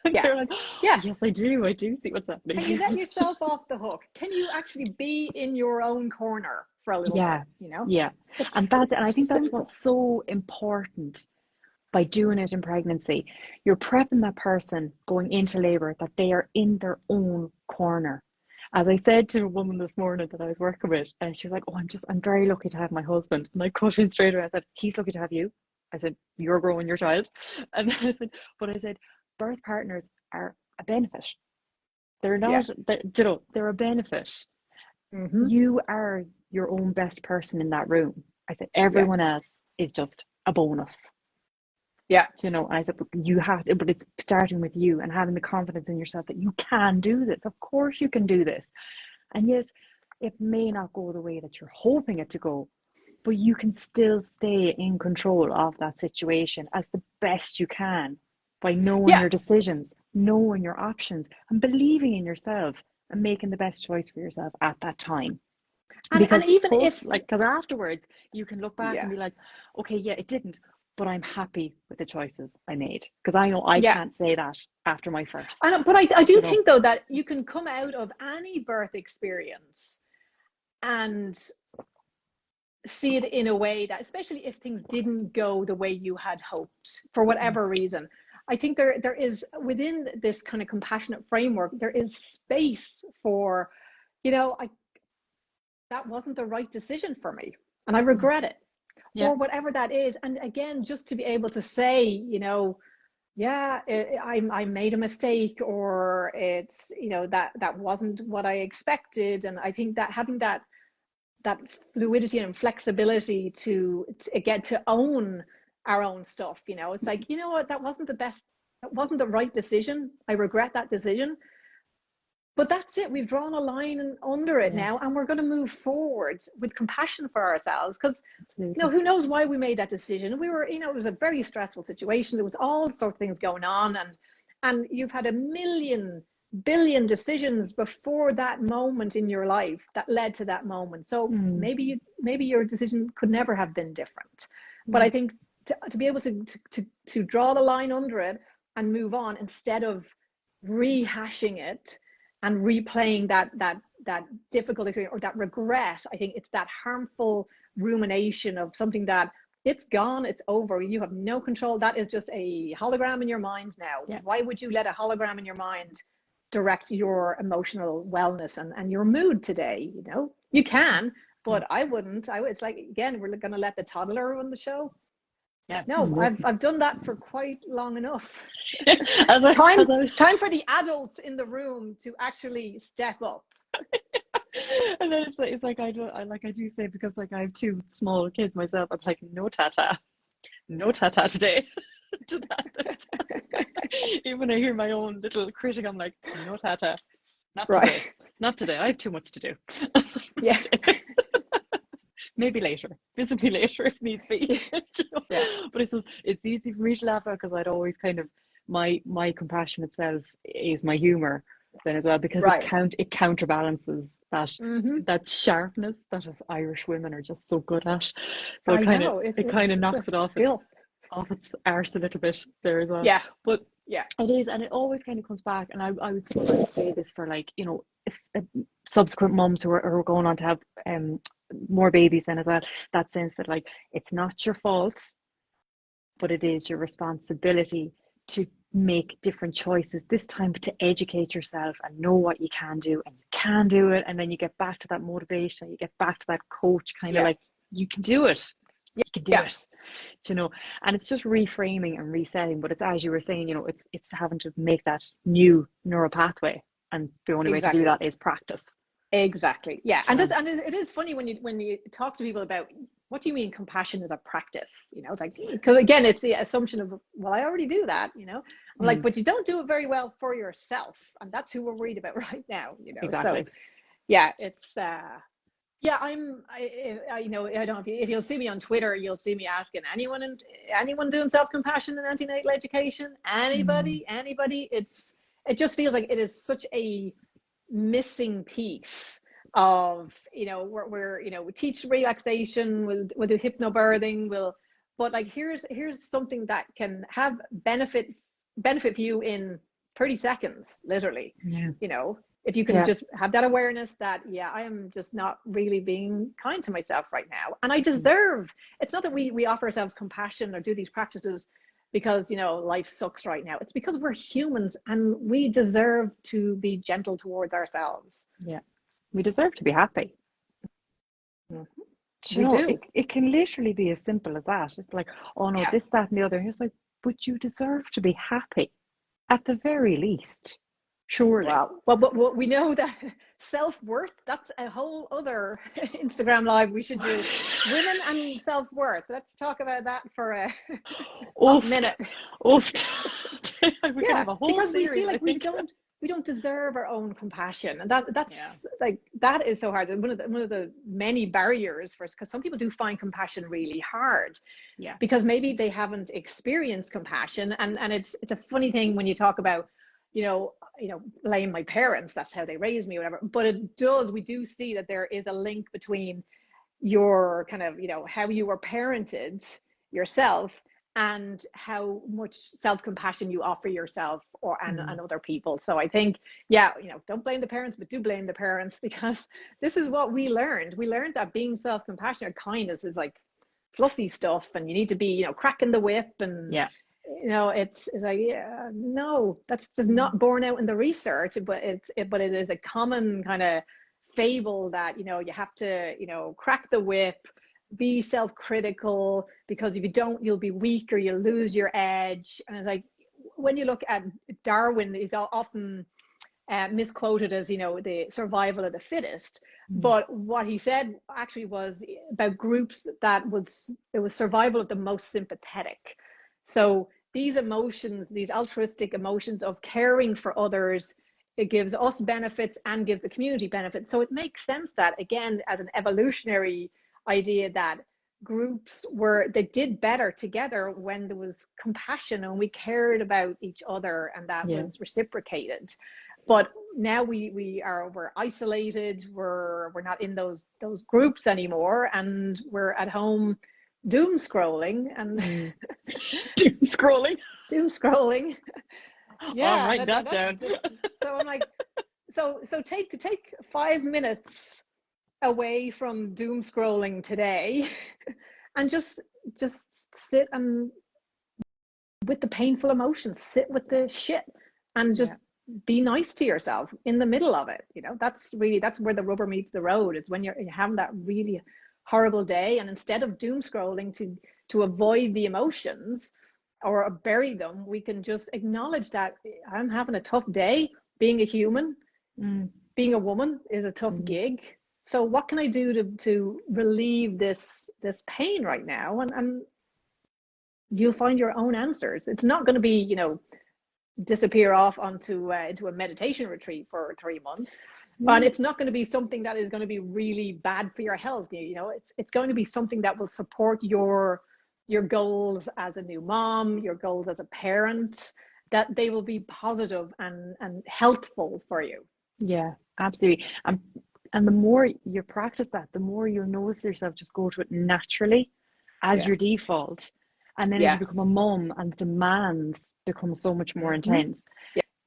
They're like, yes, I do. I do see what's happening. Can you let yourself off the hook? Can you actually be in your own corner for a little bit? Yeah. And I think that's what's so important by doing it in pregnancy. You're prepping that person going into labor that they are in their own corner. As I said to a woman this morning that I was working with, and she was like, oh, I'm very lucky to have my husband. And I cut in straight away. I said, he's lucky to have you. I said, you're growing your child. And I said, birth partners are a benefit. They're not, they're a benefit. You are your own best person in that room. I said, everyone else is just a bonus. And I said, but you have to, but it's starting with you and having the confidence in yourself that you can do this. Of course you can do this. And yes, it may not go the way that you're hoping it to go, but you can still stay in control of that situation as the best you can by knowing your decisions, knowing your options, and believing in yourself and making the best choice for yourself at that time. And even because afterwards you can look back and be like, okay, yeah, it didn't, but I'm happy with the choices I made, because I know I can't say that after my first. But I do think, though, that you can come out of any birth experience and see it in a way that, especially if things didn't go the way you had hoped for whatever reason, I think there is, within this kind of compassionate framework, there is space for, that wasn't the right decision for me and I regret it, or whatever that is. And again, just to be able to say, I made a mistake, or it's, that wasn't what I expected. And I think that having that fluidity and flexibility to get to own our own stuff, it's like, you know what, that wasn't the right decision. I regret that decision. But that's it. We've drawn a line under it now, and we're going to move forward with compassion for ourselves. Because, who knows why we made that decision? We were, it was a very stressful situation. There was all sorts of things going on, and you've had a billion decisions before that moment in your life that led to that moment. So maybe your decision could never have been different. But I think to be able to draw the line under it and move on, instead of rehashing it and replaying that difficult experience or that regret. I think it's that harmful rumination of something that it's gone, it's over, you have no control. That is just a hologram in your mind now. Why would you let a hologram in your mind direct your emotional wellness and your mood today? You can, but I wouldn't. It's like, again, we're going to let the toddler run the show. No, I've done that for quite long enough. Time for the adults in the room to actually step up. And then it's like I do say, because like I have two small kids myself, I'm like, no tata today. To that. Even when I hear my own little critic, I'm like, no tata, not today. I have too much to do. Yeah. Maybe later, visibly later if needs be. But it's easy for me to laugh at, because I'd always kind of, my compassion itself is my humor then as well, because it counterbalances that sharpness that us Irish women are just so good at. So it kind of knocks it off its arse a little bit there as well. But it is, and it always kind of comes back. And I would say this for, like, subsequent mums who are going on to have more babies then as well, that sense that, like, it's not your fault, but it is your responsibility to make different choices this time, but to educate yourself and know what you can do, and you can do it. And then you get back to that motivation, you get back to that coach kind of like, you can do it. You can do it, and it's just reframing and resetting. But it's, as you were saying, it's having to make that new neural pathway, and the only way to do that is practice. Exactly. Yeah. And it is funny when you talk to people about, what do you mean compassion is a practice? It's like, because again, it's the assumption of, well, I already do that, I'm like, but you don't do it very well for yourself. And that's who we're worried about right now, Exactly. So yeah, it's, I don't know if you'll see me on Twitter, you'll see me asking anyone doing self-compassion and antenatal education, anybody, it just feels like it is such a missing piece of, we're we teach relaxation, we'll do hypnobirthing, but like, here's something that can have benefit for you in 30 seconds, literally. If you can just have that awareness that, I am just not really being kind to myself right now, and I deserve. It's not that we offer ourselves compassion or do these practices because life sucks right now. It's because we're humans and we deserve to be gentle towards ourselves. We deserve to be happy. We do. It can literally be as simple as that. It's like, oh no, this, that, and the other. And it's like, but you deserve to be happy at the very least. Surely. Well, but we know that self-worth, that's a whole other Instagram live we should do. Women and self-worth. Let's talk about that for a minute. We can have a whole series, because we feel like we don't. we don't deserve our own compassion, and that's Yeah. like, that is so hard. And one of the many barriers for us, because some people do find compassion really hard, Yeah. because maybe they haven't experienced compassion. And it's a funny thing when you talk about, blame my parents, that's how they raised me or whatever, but we do see that there is a link between your kind of, how you were parented yourself, and how much self-compassion you offer yourself and other people. So I think, yeah, don't blame the parents, but do blame the parents, because this is what we learned. We learned that being self-compassionate, kindness is like fluffy stuff, and you need to be, cracking the whip, and Yeah. it's like, yeah, no, that's just not borne out in the research, but it is a common kind of fable that, you have to, crack the whip, be self-critical, because if you don't, you'll be weak, or you'll lose your edge. And it's like, when you look at Darwin, he's often misquoted as, the survival of the fittest. But what he said actually was about groups, it was survival of the most sympathetic. So these emotions, these altruistic emotions of caring for others, it gives us benefits and gives the community benefits. So it makes sense that, again, as an evolutionary idea, that groups they did better together when there was compassion and we cared about each other, and that was reciprocated. But now we're isolated, we're not in those groups anymore, and we're at home doom scrolling and Doom scrolling. doom scrolling. Oh, I'm Yeah, writing that that's down. just, so I'm like, so take 5 minutes away from doom scrolling today, and just sit and with the painful emotions, sit with the shit, and just be nice to yourself in the middle of it. That's where the rubber meets the road. It's when you're having that really horrible day, and instead of doom scrolling to avoid the emotions or bury them, we can just acknowledge that I'm having a tough day. Being a human, being a woman is a tough gig. So what can I do to relieve this pain right now? And you'll find your own answers. It's not going to be, disappear off onto into a meditation retreat for 3 months. And it's not going to be something that is going to be really bad for your health. It's going to be something that will support your goals as a new mom, your goals as a parent, that they will be positive and healthful for you. Yeah, absolutely. And the more you practice that, the more you'll notice yourself just go to it naturally as your default. And then as you become a mom, and demands become so much more intense,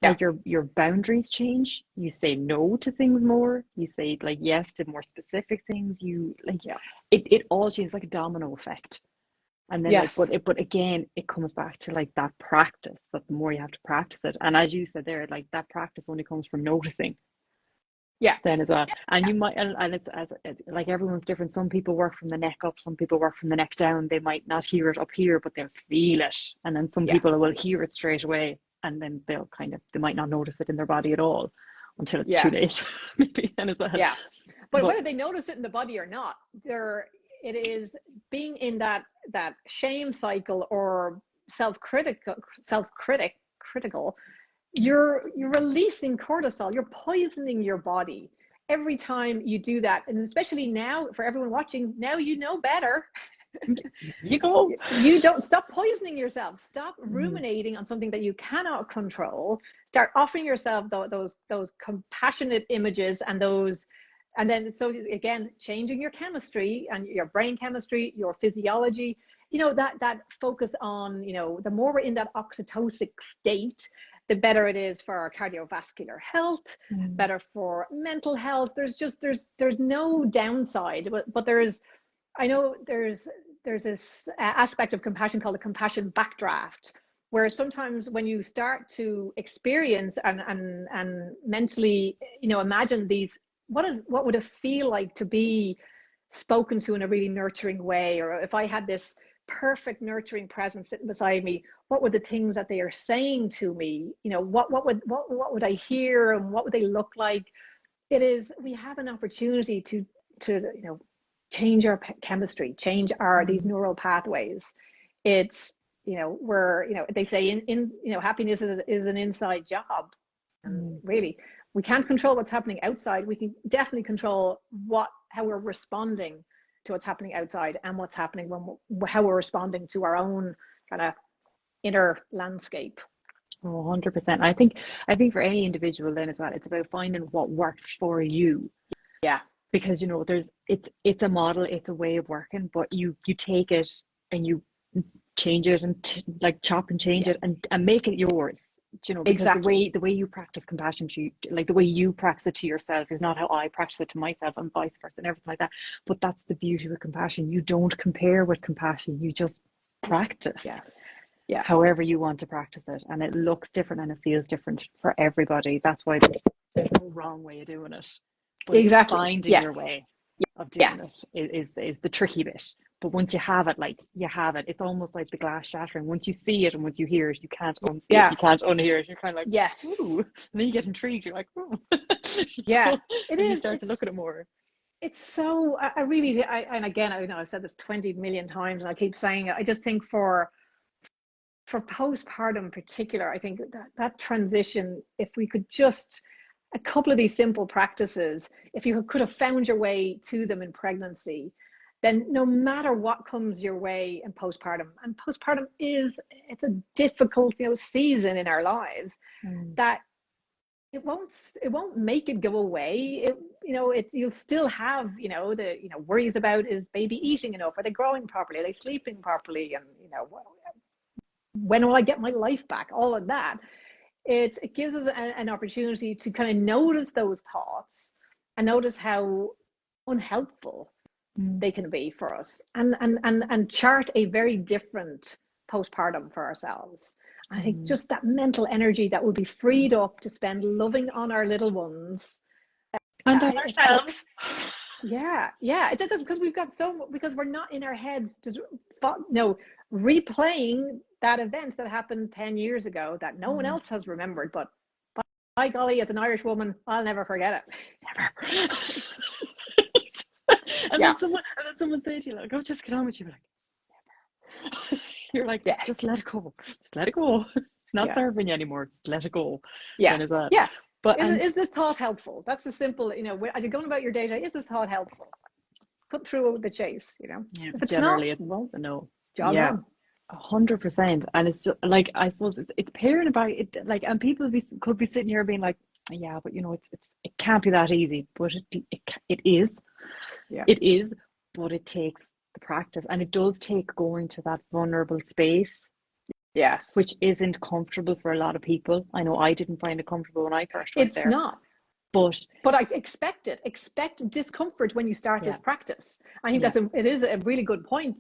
like your boundaries change. You say no to things more. You say like yes to more specific things. You like it all changes, like a domino effect. And then but again, it comes back to like that practice, that the more you have to practice it. And as you said there, like that practice only comes from noticing. Then as well. And you might, and it's like everyone's different. Some people work from the neck up, some people work from the neck down. They might not hear it up here, but they'll feel it. And then some people will hear it straight away, and then they might not notice it in their body at all until it's too late. Maybe then as well. But whether they notice it in the body or not, it is being in that shame cycle or self-critical, you're releasing cortisol, you're poisoning your body every time you do that. And especially now, for everyone watching, now you know better. You don't stop poisoning yourself. Stop ruminating on something that you cannot control. Start offering yourself those compassionate images, and then so again, changing your chemistry and your brain chemistry, your physiology. That focus on, the more we're in that oxytocic state, the better it is for our cardiovascular health, better for mental health. There's no downside, but I know there's this aspect of compassion called the compassion backdraft, where sometimes when you start to experience and mentally, imagine these, what would it feel like to be spoken to in a really nurturing way, or if I had this perfect nurturing presence sitting beside me, what were the things that they are saying to me? What would I hear, and what would they look like? We have an opportunity to change our chemistry, change these neural pathways. It's, they say in happiness is an inside job. Mm. Really, we can't control what's happening outside. We can definitely control how we're responding to what's happening outside, and what's happening how we're responding to our own kind of inner landscape. Oh, 100%. I think for any individual then as well, it's about finding what works for you. Yeah, Because it's a model, it's a way of working, but you take it and you change it and like chop and change yeah, it and make it yours. Because the exactly. way you practice compassion to you, like the way you practice it to yourself is not how I practice it to myself, and vice versa and everything like that. But that's the beauty with compassion. You don't compare with compassion. You just practice Yeah, yeah, however you want to practice it, and it looks different and it feels different for everybody. That's why there's no wrong way of doing it, but it's exactly. finding Yeah, your way of yeah, doing it is the tricky bit. But once you have it, like you have it, it's almost like the glass shattering. Once you see it and once you hear it, you can't unsee it, yeah. you can't unhear it. You're kind of like, Yes, ooh, and then you get intrigued. You're like, ooh, yeah. It and you is. start to look at it more. It's so. I really. And again, I know I've said this 20 million times, and I keep saying it. I just think for postpartum in particular, I think that transition, if we could just a couple of these simple practices, if you could have found your way to them in pregnancy, then no matter what comes your way in postpartum, and postpartum it's a difficult, season in our lives, Mm. that it won't make it go away. You'll still have, the worries about, is baby eating enough? Are they growing properly? Are they sleeping properly? And when will I get my life back? All of that. It gives us an opportunity to kind of notice those thoughts and notice how unhelpful Mm. they can be for us, and chart a very different postpartum for ourselves. I think Mm. just that mental energy that would be freed up to spend loving on our little ones. And on It's just, ourselves. yeah, it does, because we've got because we're not in our heads just no replaying that event that happened 10 years ago that no one Mm. else has remembered. But by golly, as an Irish woman, I'll never forget it. Never. Yeah, And then someone say to you like, "Oh, just get on with you." Like, you're like, yeah, just let it go. Just let it go. It's not yeah, serving you anymore. Just let it go. yeah, Then as well. yeah. But Is and is this thought helpful? That's a simple, as you're going about your day to day, is this thought helpful? Put through the chase. yeah, If it's not, generally it's well, a no. jog Yeah. on. 100%. And it's just like I suppose it's pairing about it, like, and people could be sitting here being like, yeah, but it can't be that easy. But it is. Yeah. It is, but it takes the practice, and it does take going to that vulnerable space, Yes. which isn't comfortable for a lot of people. I know I didn't find it comfortable when I first went It's there, not. but But I expect discomfort when you start yeah, this practice. I think yeah, it is a really good point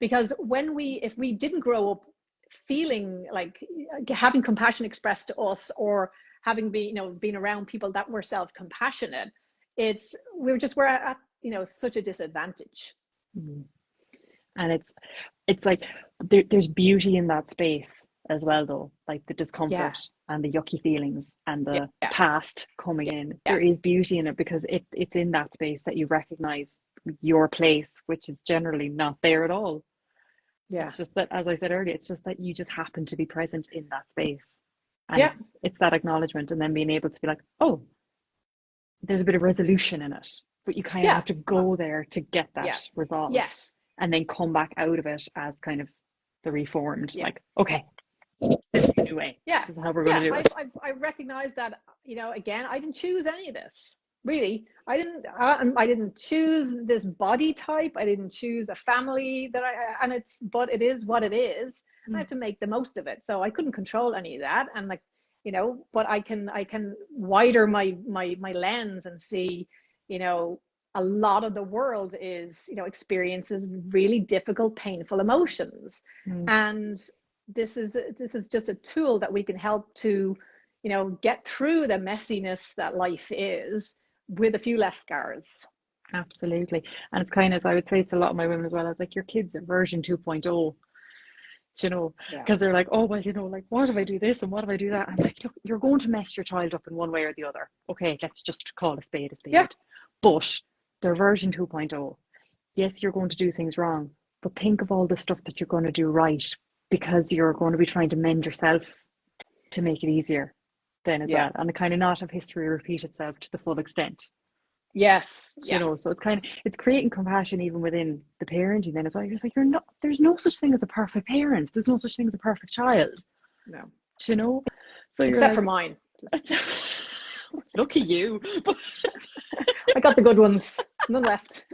because if we didn't grow up feeling like having compassion expressed to us, or having been around people that were self-compassionate, we're at, such a disadvantage. mm. And it's like there's beauty in that space as well, though, like the Yeah, discomfort and the yucky feelings and yeah, the past coming yeah, in. yeah, There is beauty in it because it's in that space that you recognize your place, which is generally not there at all. yeah, It's just that, as I said earlier, it's just that you just happen to be present in that space. And yeah, it's that acknowledgement and then being able to be like, oh, there's a bit of resolution in it. But you kind of yeah, have to go there to get that yeah, resolve yes, and then come back out of it as kind of the reformed, yeah. like, okay, this is the new way. Yeah, This is how we're going yeah. to do it. I recognize that. Again, I didn't choose any of this. Really, I didn't choose this body type. I didn't choose a family and but it is what it is. I Mm. have to make the most of it. So I couldn't control any of that. And like, but I can wider my lens and see, you know, a lot of the world experiences really difficult, painful emotions, Mm. and this is just a tool that we can help to, get through the messiness that life is, with a few less scars. Absolutely. And it's kind of, I would say to a lot of my women as well, I was like, your kids are version 2.0, Yeah. because they're like, oh, well, like, what if I do this and what if I do that? I'm like, look, you're going to mess your child up in one way or the other. Okay, let's just call a spade a Yeah. spade. But they're version 2.0. Yes, you're going to do things wrong, but think of all the stuff that you're going to do right because you're going to be trying to mend yourself to make it easier. then as well, and the kind of not have history repeat itself to the full extent. Yes. You know, so it's creating compassion even within the parenting then as well. You're just like, there's no such thing as a perfect parent. There's no such thing as a perfect child. No. You know? So you're except like, for mine. Lucky you. I got the good ones. None left.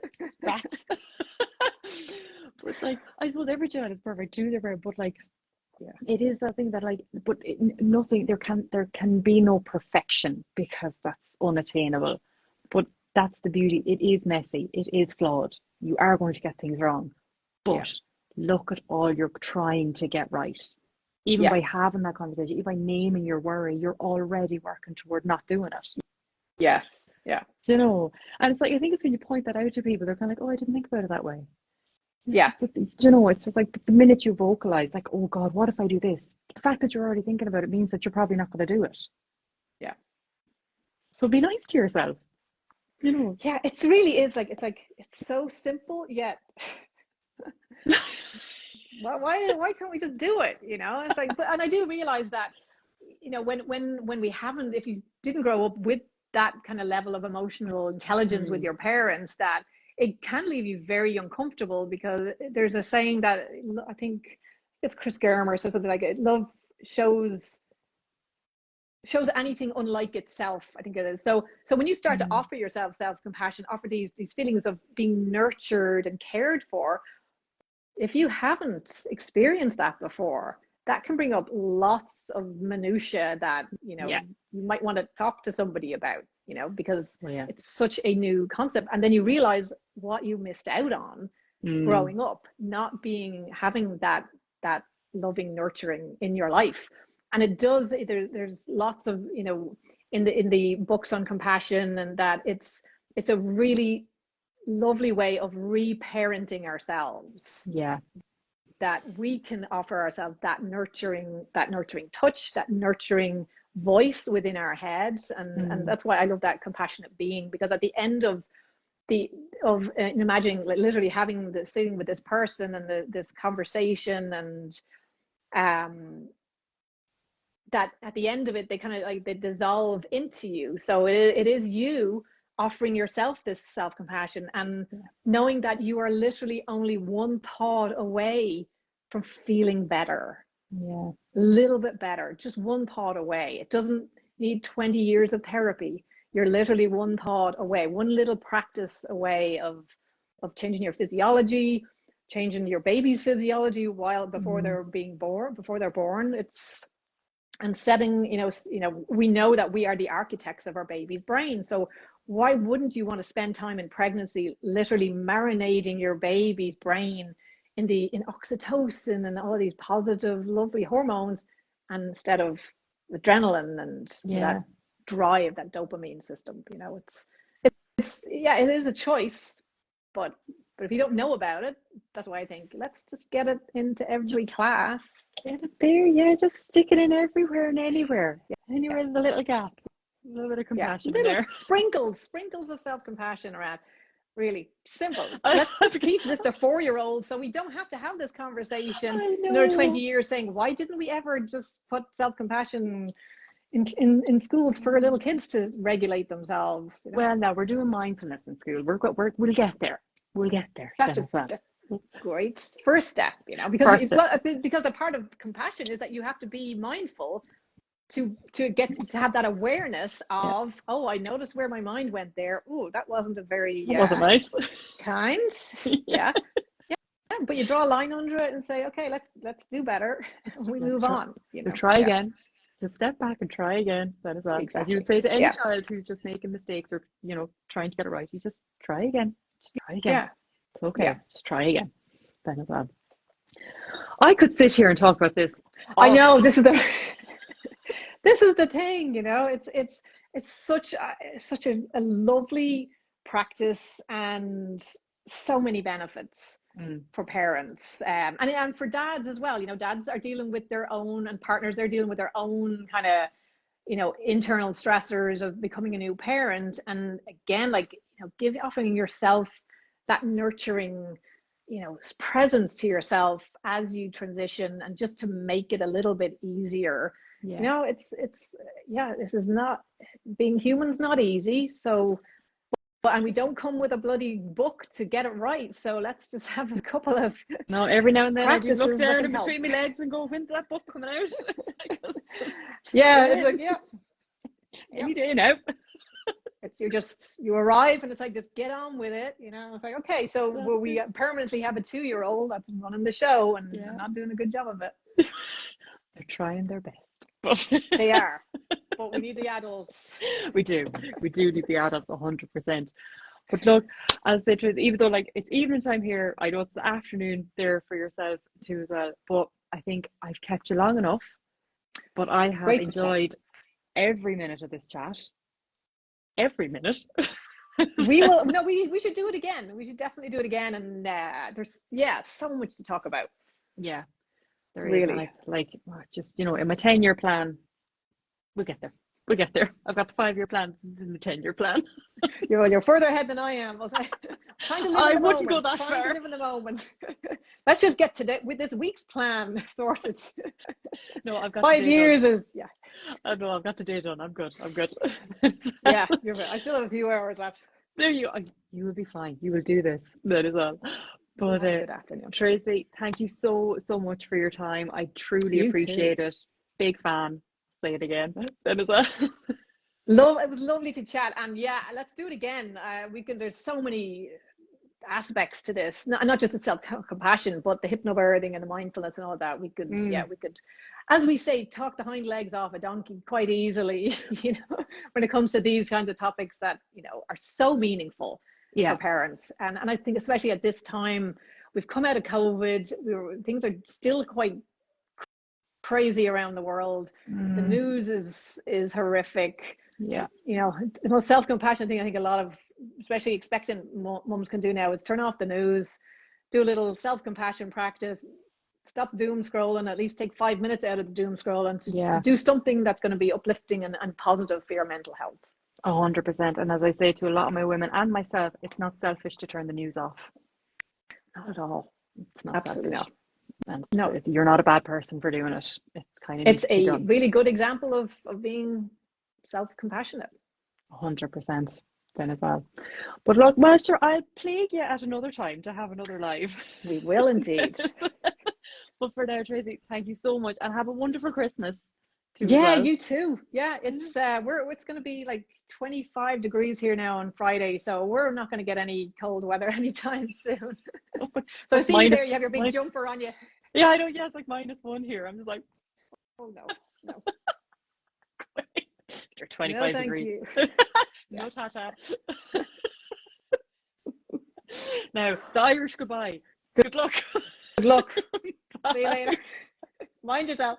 But like, I suppose every child is perfect too, but like, it is that thing that like, but nothing, there can be no perfection because that's unattainable. But that's the beauty. It is messy. It is flawed. You are going to get things wrong. But look at all you're trying to get right. Even by having that conversation, even by naming your worry, you're already working toward not doing it. Yes. Yeah. You know, and it's like, I think it's when you point that out to people, they're kind of like, oh, I didn't think about it that way. Yeah. But, you know, it's just like the minute you vocalize, like, oh God, what if I do this? The fact that you're already thinking about it means that you're probably not going to do it. Yeah. So be nice to yourself. You know. Yeah, it really is like it's so simple yet. Why can't we just do it? You know, it's like, and I do realize that, you know, when we haven't, if you didn't grow up with that kind of level of emotional intelligence with your parents, that it can leave you very uncomfortable, because there's a saying that I think it's Chris Germer says something like, love shows anything unlike itself, I think it is. So when you start to offer yourself self-compassion, offer these feelings of being nurtured and cared for, if you haven't experienced that before, that can bring up lots of minutiae that, you know, you might want to talk to somebody about, you know, because it's such a new concept. And then you realize what you missed out on growing up, not having that loving, nurturing in your life. And it does, there's lots of, you know, in the books on compassion, and that it's a really lovely way of reparenting ourselves. Yeah. That we can offer ourselves that nurturing touch, that nurturing voice within our heads. And that's why I love that compassionate being, because at the end of imagining, like, literally having this thing with this person and this conversation, and that at the end of it, they kind of like, they dissolve into you. So it is you offering yourself this self-compassion, and knowing that you are literally only one thought away from feeling better. A little bit better, just one thought away. It doesn't need 20 years of therapy. You're literally one thought away, one little practice away of changing your physiology, changing your baby's physiology before they're born. And setting, you know, we know that we are the architects of our baby's brain. So why wouldn't you want to spend time in pregnancy literally marinating your baby's brain in oxytocin and all these positive, lovely hormones, and instead of adrenaline and that drive, that dopamine system? You know, it is a choice, but if you don't know about it, that's why I think let's just get it into every class. Get it there, just stick it in everywhere and anywhere. Anywhere there's a little gap. A little bit of compassion in there. Sprinkles of self-compassion around. Really simple. Let's just teach this to 4-year-olds, so we don't have to have this conversation another 20 years saying, why didn't we ever just put self-compassion in schools for little kids to regulate themselves? You know? Well, now we're doing mindfulness in school. We'll get there. We'll get there. That's a great first step, you know, because the part of compassion is that you have to be mindful to have that awareness of, oh, I noticed where my mind went there. Oh, that wasn't a very that wasn't nice. Kind. Yeah. But you draw a line under it and say, okay, let's do better. We move on. You know? Try again. Just step back and try again. That is that. Exactly. As you would say to any child who's just making mistakes or, you know, trying to get it right, you just try again. Just try again. Yeah. It's okay. Just try again. That is that. I could sit here and talk about this. I know, this is the thing, you know. It's such a lovely practice, and so many benefits for parents, and for dads as well. You know, dads are dealing with their own, and partners, they're dealing with their own kind of, you know, internal stressors of becoming a new parent. And again, like, you know, offering yourself that nurturing, you know, presence to yourself as you transition, and just to make it a little bit easier. Yeah. You know, this is not, being human's not easy. So, and we don't come with a bloody book to get it right. So let's just have a couple of No, every now and then I do look practices that down can in help. between my legs and go, when's that book coming out? Yeah, it's like, yeah. Any day now. It's you arrive and it's like, just get on with it. You know, it's like, okay, so will we permanently have a 2-year-old that's running the show and not doing a good job of it? They're trying their best. But they are. But we need the adults. We do need the adults 100%. But look, as I said, even though like it's evening time here, I know it's the afternoon there for yourself too as well. But I think I've kept you long enough. But I have enjoyed every minute of this chat. Every minute. We should do it again. We should definitely do it again. And there's so much to talk about. Yeah, there really is. Just in my 10-year plan, we'll get there. We'll get there. I've got the 5-year plan and the 10-year plan. You're further ahead than I am. I wouldn't go that far. To live in the moment. Let's just get to with this week's plan sorted. No, I've got 5 years done. I know, I've got the day done. I'm good. Yeah, you're right. I still have a few hours left. There you will be fine. You will do this. That is all. But good afternoon, Tracy, thank you so much for your time. I truly appreciate it. Big fan. Say it again. That is all. It was lovely to chat, and let's do it again. There's so many aspects to this, not just the self-compassion, but the hypnobirthing and the mindfulness and all that. We could, as we say, talk the hind legs off a donkey quite easily, when it comes to these kinds of topics that, are so meaningful for parents. And I think especially at this time, we've come out of COVID, things are still quite crazy around the world. The news is horrific. Yeah. The most self-compassion thing I think a lot of, especially expectant mums can do now is turn off the news, do a little self-compassion practice, stop doom scrolling, at least take 5 minutes out of the doom scroll and to do something that's going to be uplifting and positive for your mental health. 100%. And as I say to a lot of my women and myself, it's not selfish to turn the news off. Not at all. It's not Absolutely selfish. Not. And no, you're not a bad person for doing it. It's a really good example of being self-compassionate. 100% then as well. But look, Master, I'll plague you at another time to have another live. We will indeed. But for now, Tracy, thank you so much and have a wonderful Christmas. You too. Yeah, it's going to be like 25 degrees here now on Friday, so we're not going to get any cold weather anytime soon. So I see you there, you have your big jumper on you. Yeah, I know. Yeah, it's like -1 here. I'm just like, oh no. You're 25 degrees. No ta-ta. Now, the Irish goodbye. Good luck. Good luck. See you later. Mind yourself.